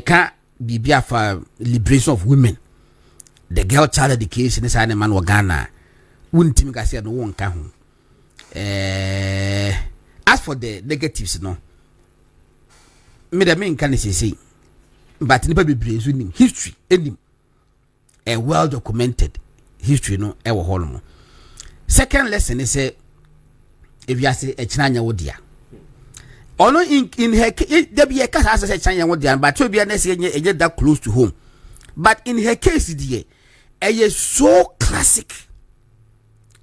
can be for liberation of women, the girl child education is an man wa Ghana wouldn't think I said no one can. As for the negatives no, me the main can say but nipa be brains with history any a well documented history no e wo holo. Second lesson is say if you say e chinanya wodia ono in her there be a case as say chinanya wodia but to be na say e that close to home, but in her case die e so classic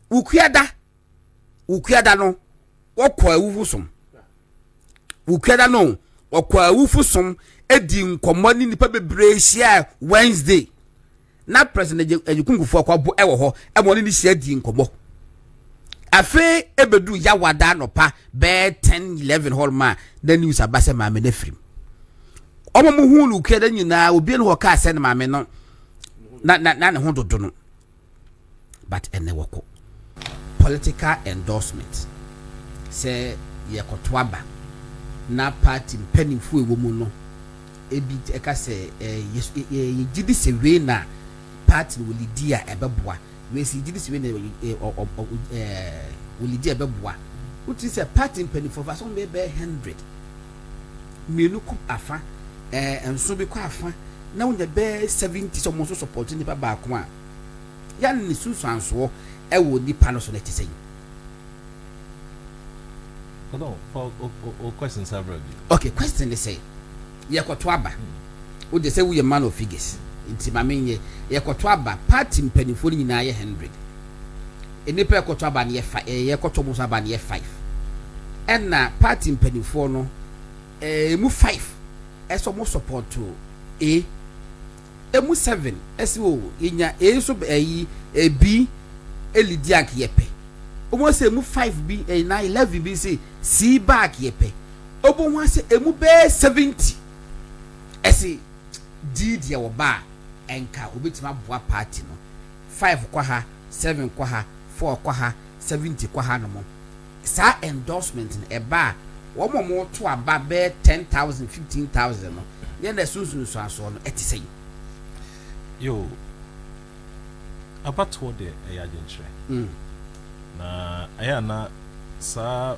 ukuada no okwa awufusom ukuada no okwa awufusom edi nkomo ni nipa bebre hia Wednesday na president ejukungufu akwabo ewo ho emo ni hia di nkomo afi ebedu yawada no pa be 10-11 hall ma the news abase ma me na frim omo mu hu lu keda nyina obi no ho ka se na ma me no na ne ho dodo no, but ene woko political endorsement say yekotoaba na party pennyfu ewo mu no ebi eka se ye gidi se we na party will lead a ebeboa we see gidi se we na will lead ebeboa which is a party pennyfu for some be 100 menu ku afa enso be ku afa na unya be 70 so mo so support ni ba ko a ya ni susu anso e wo ni pa no so na ti say. No, for questions several. Okay, question is say yekotoaba wo de say we a man of figures nti ma menye yekotoaba party mpanifo ni nyina ye 100 enipa yekotoaba ne ye yekotomo so aba ne ye 5 enna party mpanifo no mu 5 eso mo support to emu 7 eso inya so B elidi ak yepe omo say emu 5 B na 11 B say C back yepe obo ho say emu be 70 esi didi wo ba enka obetima boa party no 5 kwa ha 7 kwa ha 4 kwa ha 70 kwa ha no mo sa endorsement e ba wo mo to aba be 10,000 15,000 no ye na sunsun so aso no etisei yo about what the agency na aya na sa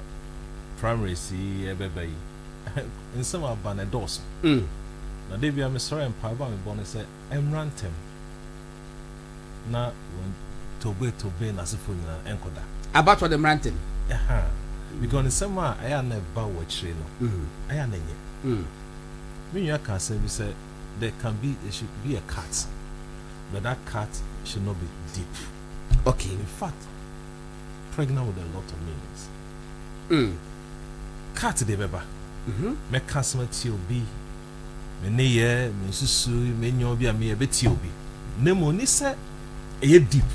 primary si ebebe in some aba na dos na dey be am sorry and power me born say Ntim na tobe na sefo nyina enkoda about what the Ntim because in some aya na ba wo chire no aya na nye me you can say we say there should be a cut, but that cut should not be deep. Okay, in fact pregnant with a lot of meanings. Cut the beba me customer TOB me neye me susu me nyobi a me be TOB nemo ni se e deep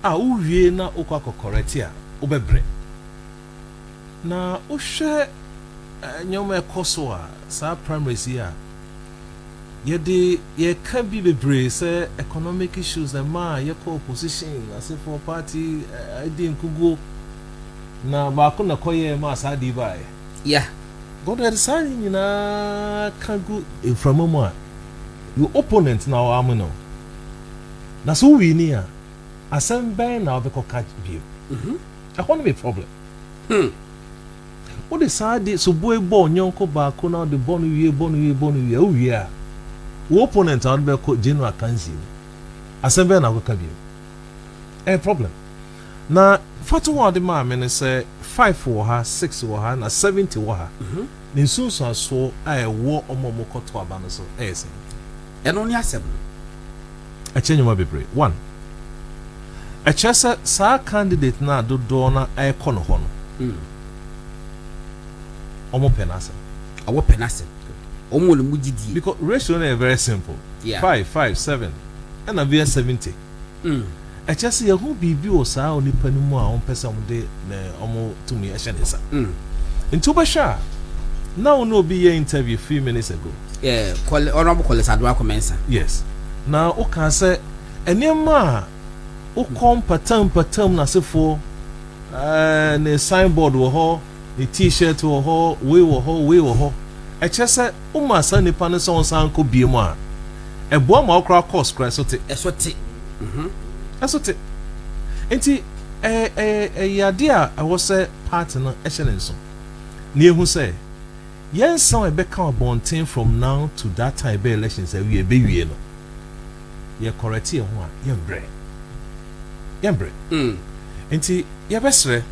uwie na okwa correct a obebre na o hwe nyoma ekoso a sa primary si a ye can be bebre say economic issues and ma ye call opposition as if for party I didn't go na ba ko na koye ma sa di ba yeah God had sign na can go from mama your opponent now amino. Na so we ni a asem ben na obeko catch view. I want to be a problem. What the side so boy born yonko ba ko na the born we o we a. Wo opponent out be ko general kanzi. Asem ben na obeko view. A problem. Na fatu wa de ma me say 5 for her, 6 for her, na 70 for her. Ni so so I wo omomo ko to aba no so. Say. And only asem. A change my bebre. 1. A chesa sa candidate na do na e kono hono. Omo penase. Omo penase. Omo le mujidi. Because ratio is very simple. Yeah. 5, 7. And a be 70. A chesa ya hu bibi o sa oni panimu a on pesa on de na omo tumi e hyenesa. Into be sha. Now no be your interview few minutes ago. Yeah, honorable Collins Adwa commensa. Yes. Now o can say enema o kom patam na sefo ne signboard wo ho, ne t-shirt wo ho, we wo ho. E chese o ma san nipa ne so san ko biemu a. E bo ma okra course kra so te. Esote. Esote. Enti yade a wo say part no e hye ne nso. Ne ehu say yen san e be kan bonten from now to that time be elections we be wie no. Ye correct ye ho a ye bre enti ye besre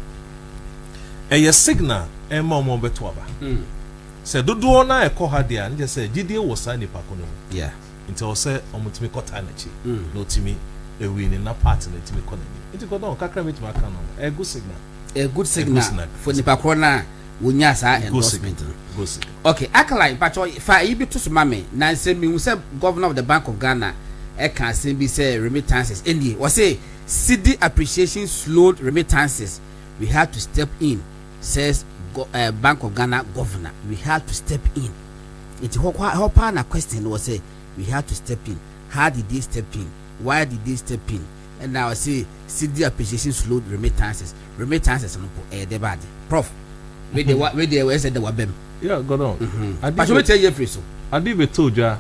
ye signal e ma mo beto aba se dodo na e ko ha dia nje se gidie wo sa nipa kono yeah enti o se omutimi kota na chi no timi e wi ni na part na timi kona ni enti ko don kakra metima aka no e good signal for nipa corona wonya sa endorsement go signal okay akala pacho fa ibi to so mame na se mi say governor of the Bank of Ghana e can say be say remittances any we say CD appreciation slowed remittances. We had to step in, says Bank of Ghana governor. We had to step in. It's a question was say we had to step in. How did they step in? Why did they step in? And now I say CD appreciation slowed remittances. Remittances no the bad. Prof. Where they said they were bem. Yeah, go on. But you tell you so. I did be told you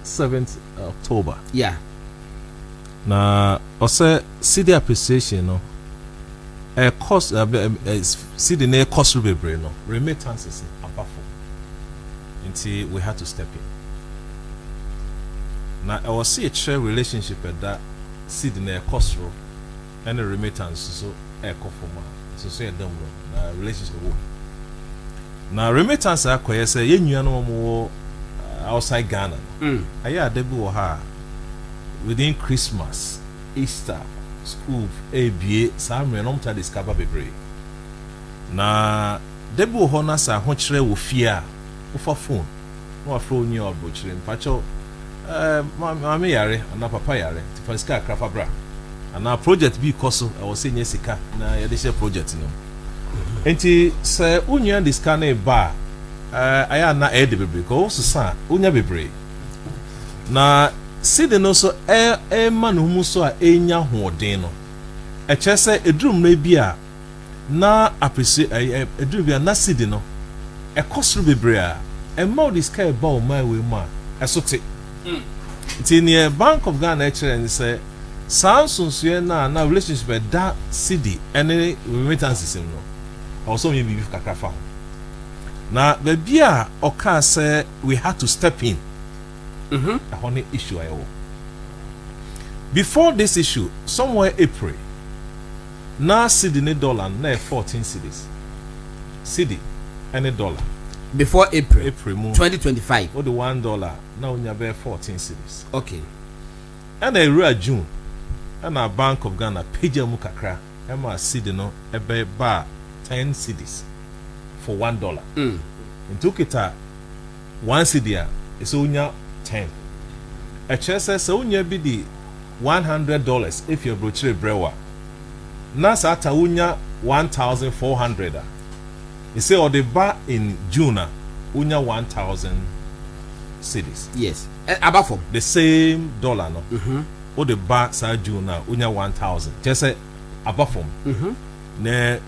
7th October. Yeah. Na ose CD appreciation no cost CD na cost bebre no remittances abafo until we had to step in na I was see a share relationship at that CD na cost ro and the remittance so ekofoma so e dem na relationship wo na remittance akoye say yenua no mo outside Ghana aya adebi wo ha within Christmas, Easter, school, ABA, some random to discover bebre. Na debu hona sa honchre wo fia, wo phone. No afro nyi obochire mpacho mama yare na papa yare. Ti fa ska krafa bra. Na project bi koso e wo se nye sika na ye de share project no. Enti se unya diska na ba aya na e de bebre ko so sa unya bebre. Na CD no so ma no mu so a enya hoden no e chese edrum na bia na appreciate edrum bia na CD no e kosru bebre a e ma this kind ba o my we ma e so te ti ne Bank of Ghana e chere say Samsung so na relationship da CD any remittances no also me bi kakra fa na be bia o ka say we had to step in. A honey issue I owe. Before this issue, somewhere April, now CD dollar na 14 cedis. CD any dollar. Before April 2025. Or the $1 now we have 14 cedis. Okay. And a real June, and our Bank of Ghana page mukakra, and my CD no ebe bar 10 cedis for $1. In took it 1 CD is only 10. A chese so unya bi di $100 if you brochure brewer. Na sata unya 1,400. You say or the bar in June unya 1,000 cedis. Yes. About for the same dollar no. Or the bar sa June unya 1,000. Just above from. Ne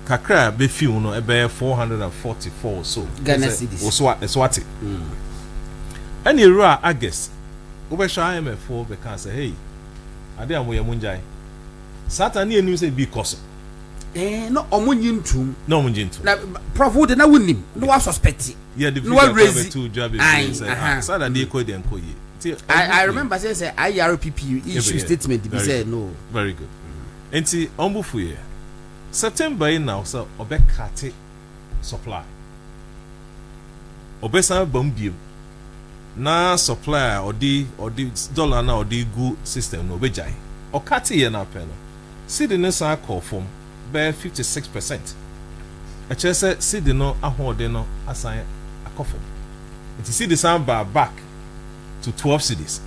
kakra be few no ebe 444 so. Ghana cedis. Oswati. And you are August Ubesha IMF because say hey, ade amoye munjai. Satan ni enim say because no omunyintum. No munjintu. Na prof wo de na wonim. No wa suspect. Yeah, the no raise two job is Satan dey ko dey enko ye. I remember say IRPP issue statement be say no. Very good. Enti ombufu ye. September in now so obekate supply. Obesan bambiem. Na supply or the dollar na or the good system no bejai. O kate ye na pe no. See the next call from by 56%. I just said see the no ahode no assign a coffin. It see the sound bar back to 12 cities.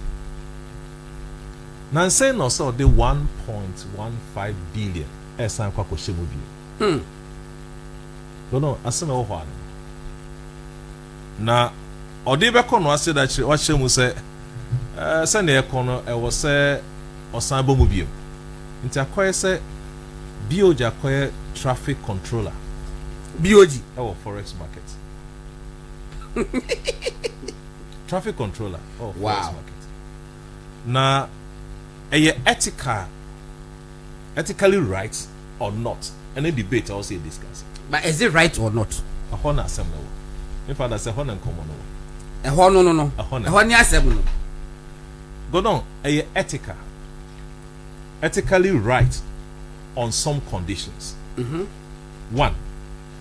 Now say no so the 1.15 billion esan kwa koshemu bi. No asem o hwa. Na odi be kono ase da chi wa hyemu se se na ekono e wo se osan bomu bi. Nti akoye se BOG akoye traffic controller. BOG Our forex market. Traffic controller. Oh, forex market. Na ethically right or not? Any debate also discuss. But is it right or not? A honor assembly. If I say honor common. A honor no. A honor assembly. Go down. Ethically right on some conditions. One,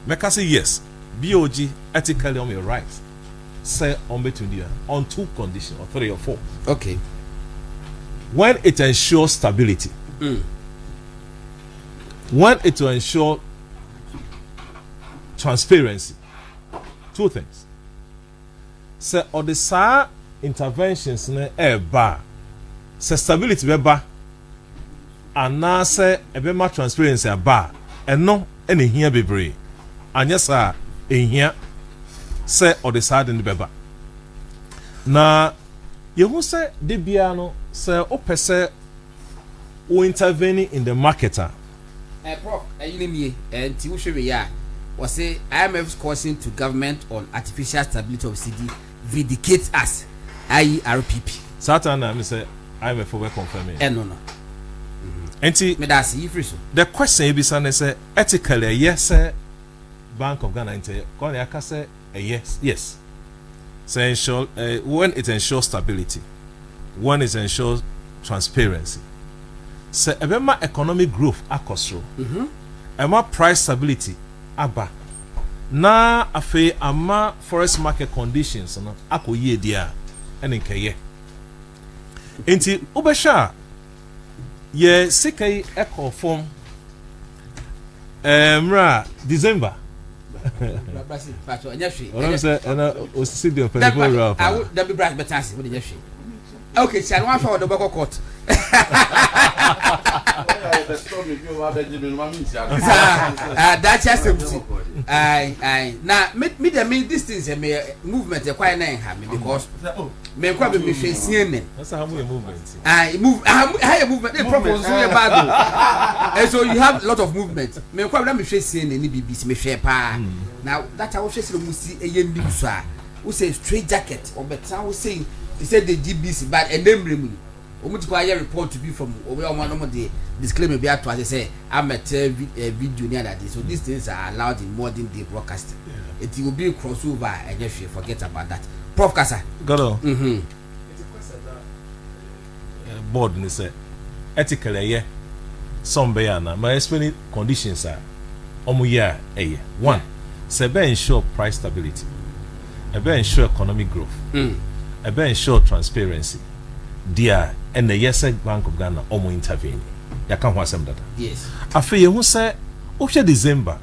make us say yes. BOG ethically on your right. Say on between on two conditions or three or four. Okay. When it ensures stability. When it will ensure transparency. Two things. Say or the sa interventions ne eba. Say stability beba. And now say ebema transparency aba. And no any here bebre. And yes sir in here say or the side in the beba. Na you say the biano say opese o intervening in the marketer. Prof, you me and Tiwushe ya was say IMF's caution to government on artificial stability of CD vindicates us, i.e. RPP. Satan I say IMF will confirm it. No. Enti me da see you free so. The question be say ethically yes Bank of Ghana inte kon ya say yes. Say ensure when it ensures stability, when it ensures transparency. Say ebema economic growth akosro. Ema price stability aba. Na afe ama forest market conditions no akoye dia enkeye. Enti obesha ye sikai eco form December. Okay, so I want for the Boko court. That's just now me the main distance and me movement quite nine because me probably me CNN. That's how we movement. I move higher movement problem bad. And so you have a lot of movement. Me probably me CNN ni BBC me share pa. Now that I was just see a yen news who say straight jacket or better who saying he said the GBC but a name remove. Omutikwa report to be from over one of the disclaimer be to say I'm a video near that. So these things are allowed in modern day broadcasting. It will be a crossover and just forget about that. Prof Kasa. Got on. It's a question that board ni say ethically some bayana my explaining conditions are one say be ensure price stability. Be ensure economic growth. Be ensure transparency. Dear and the yes Bank of Ghana omo intervene. Ya kan ho asem dada. Yes. Afi ye hu say o hwe December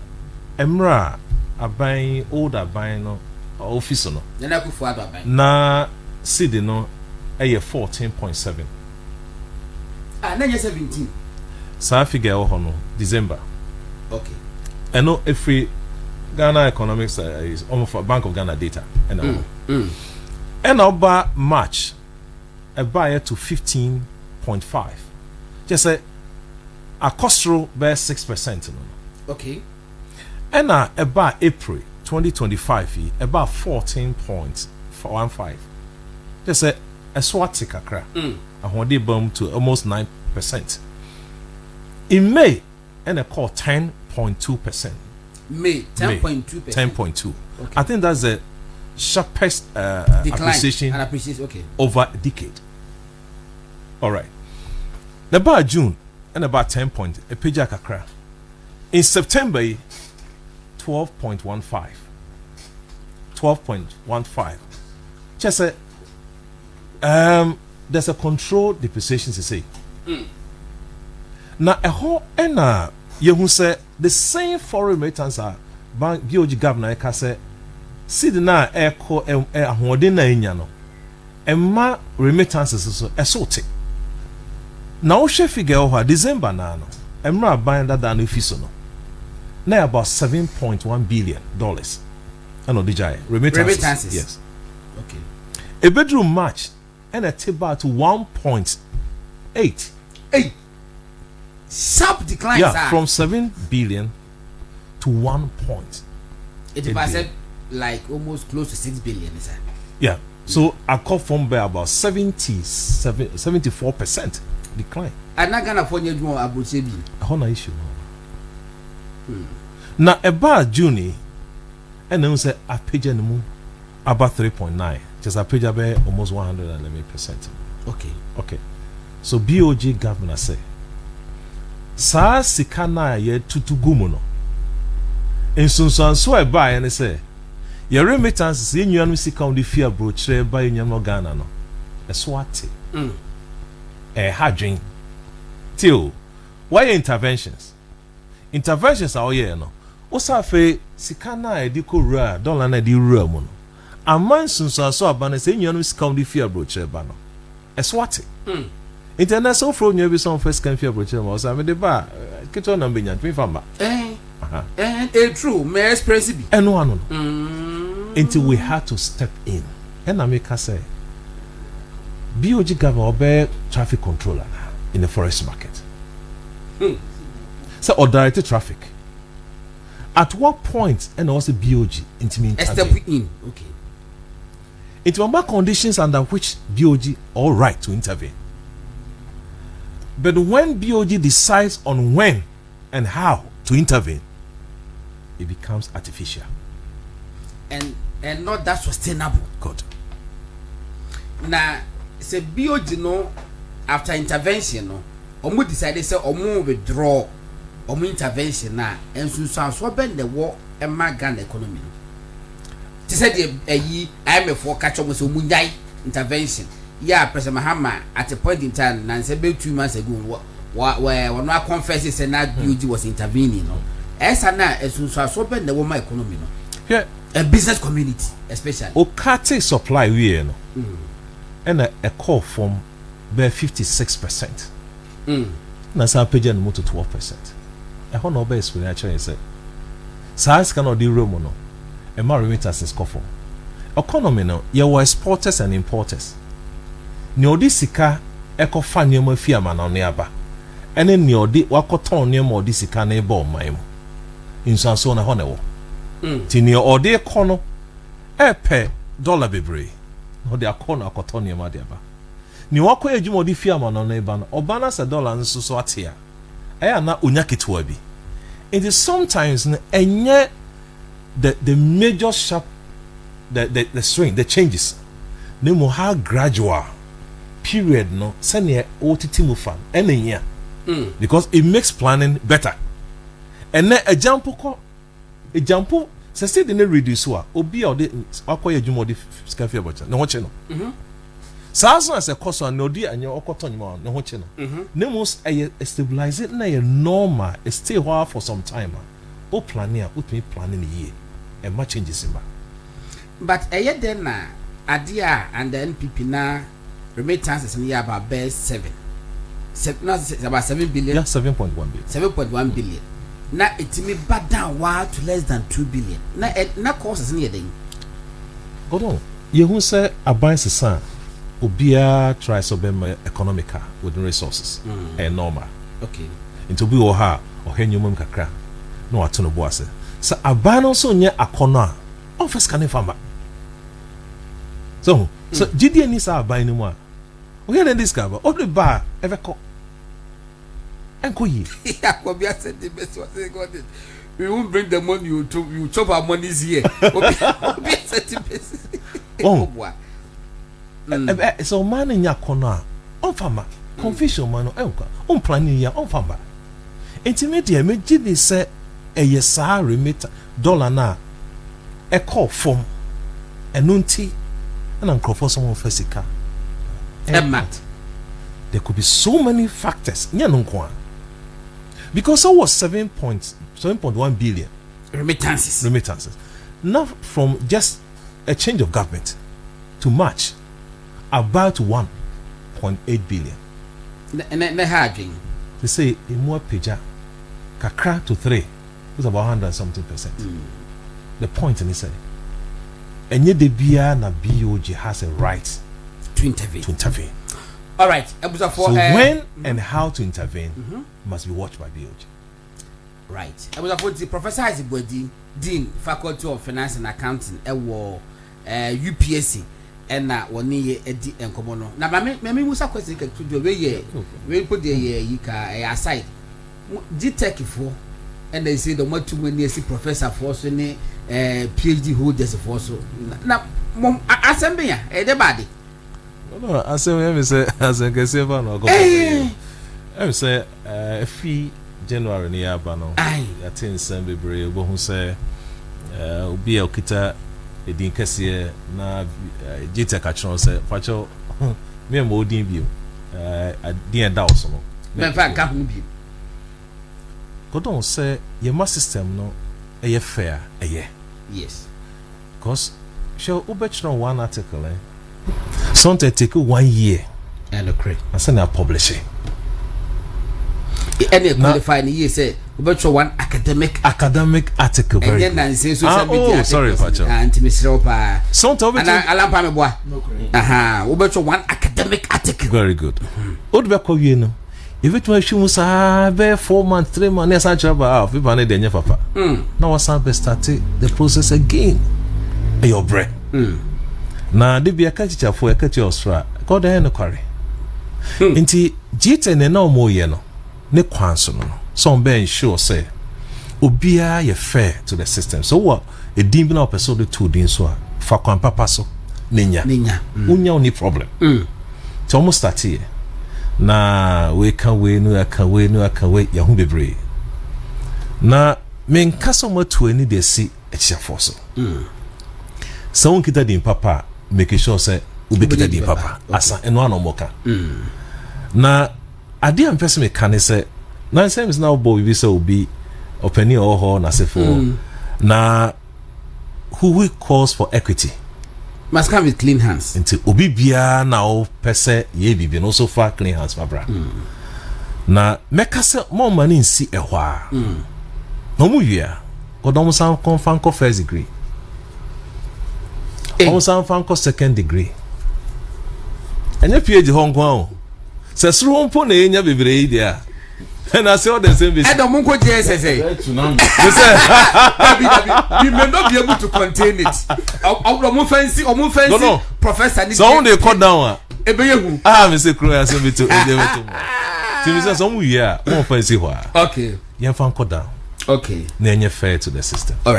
emra aban old aban no office no. Na ku fu aban. Na cedi no eye 14.7. Na nye 17. Sa figure ho no December. Okay. And no every Ghana economics is almost for Bank of Ghana data and and over March a buyer to 15.5. Just say a cost row bear 6%. Okay. And about April 2025 about 14.15. Just say ɛso kakra ahode bam to almost 9%. In May and a call 10.2%. May 10.2%. 10.2. Okay. I think that's the sharpest appreciation okay. over a decade. All right. About June and about 10 point a page kakra. In September 12.15. 12.15. Just say there's a controlled depreciation to say. Now a whole and you say the same foreign remittance are bank BOG governor ka say see the na echo ahode na enya no emma remittances so esote na wo hwe figure ho December na no emra ban that no fiso no na about $7.1 billion and odijai remittances. Yes. Okay. A bedroom March and a table to 1.8. Sharp decline. Yeah, from 7 billion to 1 point. It was like almost close to 6 billion, is that? Yeah. So I call from by about 74% decline. I'm not gonna phone you more about Sebi. How issue? Now about June, and then say I page the moon about 3.9. Just a page about almost 111%. Okay. So BOG governor say sa sika na ye tutugu mu no nsonsanso e ba ye ne say ye remittances ye nnuanu sika on the fear bro kire ba ye nyam no Ghana no eso ate hadwen till why interventions are here no o sa fe sika na e di ko rua dollar na di rua mu no aman nsonsanso aba na say nnuanu sika on the fear bro kire ba no eso ate international from you be some first can fear approach them also I mean the bar kitchen number nyan me famba true may express be no until we had to step in and I make say BOG government be traffic controller in the forest market so or directed traffic at what point and also BOG intimate step in okay it will mark conditions under which BOG all right to intervene. But when BOG decides on when and how to intervene, it becomes artificial. And not that sustainable. Good. Now, say BOG no after intervention no, omu decided say omu withdraw omu intervention na and so bend the war and my Ghana economy. They said I am a for catch up with Mundai intervention. Yeah, President Mahama at a point in time, and said 2 months ago, where one more confesses and that BOG was intervening. No, as I know, as soon as I open the woman economy, no, yeah, a business community, especially. Okate supply we no, and a call from by 56%. Na sa page and to 12%. I don't know best when actually say, size cannot do room no, and my remittances call for economy no. You were exporters and importers. Ni odi sika ekofa nneema fi amana no aba ene ni odi wakoton nneema odi sika na eba oman mu insanso na ho na wo ti ni odi kono epe dollar bebre no de akono akoton nneema de aba ni wako ejuma odi fi amana no eba no oba na se dollar nso so atia eya na onya ketwa bi it is sometimes enye the major sharp the swing the changes nemo how gradual period no senior otiti mu fan enya because it makes planning better and then a jump se say the reduce wa obi o de akoye adwuma de scafe about no ho che no saso as a cost on no di anya okoto nyima no ho che no nemos stabilize it na normal stay here for some time o planning planning year and much changes in ba but then na adia and the NPP na remittances in about best 7 about 7 billion. Yeah, 7.1 billion. 7.1 billion. Now it may back down to less than 2 billion. Now costs in here. Go on. You who say a buying son obia tries to be economical with resources and normal. Okay. Into be or her or hen you mum kakra. No atono boase. So a ban also near a corner. Office can farmer. So GD needs our buying more. We had this cover. All the bar ever call. Uncle ye. Yeah, I said the best was got it. We won't bring the money you chop our monies here. Oh, so man in your corner. On fama. Confusion man on planning ya on fama. Intimate me Jimmy say a yesa remit dollar na a call from a nunti and uncle for someone physical. Mat. There could be so many factors. Because I was 7.1 billion remittances. Now from just a change of government to March, about 1.8 billion. They say a more pija, kakra to 3, was about 100 something percent. The point in say, and yet the BIA na BOG has a right to intervene. All right. So when and how to intervene must be watched by BOG. Right. I was about the Professor Isibodi, Dean, Faculty of Finance and Accounting, UPSC, and na one year Eddie and Comono. Now, Mammy was a question to do we put the year aside. Detect for, and they say the more too many professor for so PhD holders for so. Now, assembly, body. No, I say, as I can say, I say, fee January near Bano. I think some be who say, be a kita, a din cassia, na Jita Catron say, Pacho, me and Modin view, a dear Dawson. In fact, can't be. Go don't say, your master system, no, a fair, a year. Yes. Because, shall Ubetron one article, eh? Something take 1 year and a crate. I send a publishing. Any qualifying year say about one academic article. And then say so. Sorry, Pacho. And Mr. Opa. Something Alampa boy. Aha, about one academic article. Very good. Old back of you know. If it was you must have 4 months, 3 months, I travel out. If I need any papa. Now I start the process again. Your bread. Na de bia ka chichafo e ka chi osra ko da no kware nti jite ne na omo ye no ne kwanso no so ben sure say obia ye fair to the system so what e dim bi na person de two din so a fa kwan papa so nenya unya oni problem so almost start here na we can we no aka we ya hu bebre na men kaso mo to ani de si e chichafo so so kita din papa make sure say ubekita di papa asa eno anomoka na ade am person me kan say na say is now boy we say obi openi oho na say for na who calls for equity must come with clean hands into obi bia na o pese ye bibi no so far clean hands babra na meka say mo mani nsi ehwa no mu wia godom san confirm ko first degree also fanko second degree anya PhD Hong Kong se suru hompo na enya bebre dia na say all the same base Edom nko JSS you may not be able to contain it omo fancy professor ni so they cut down ebeyehu me say kro ya say me to me say some we are mo fancy hwa okay yen fanko down okay na enya fair to the system.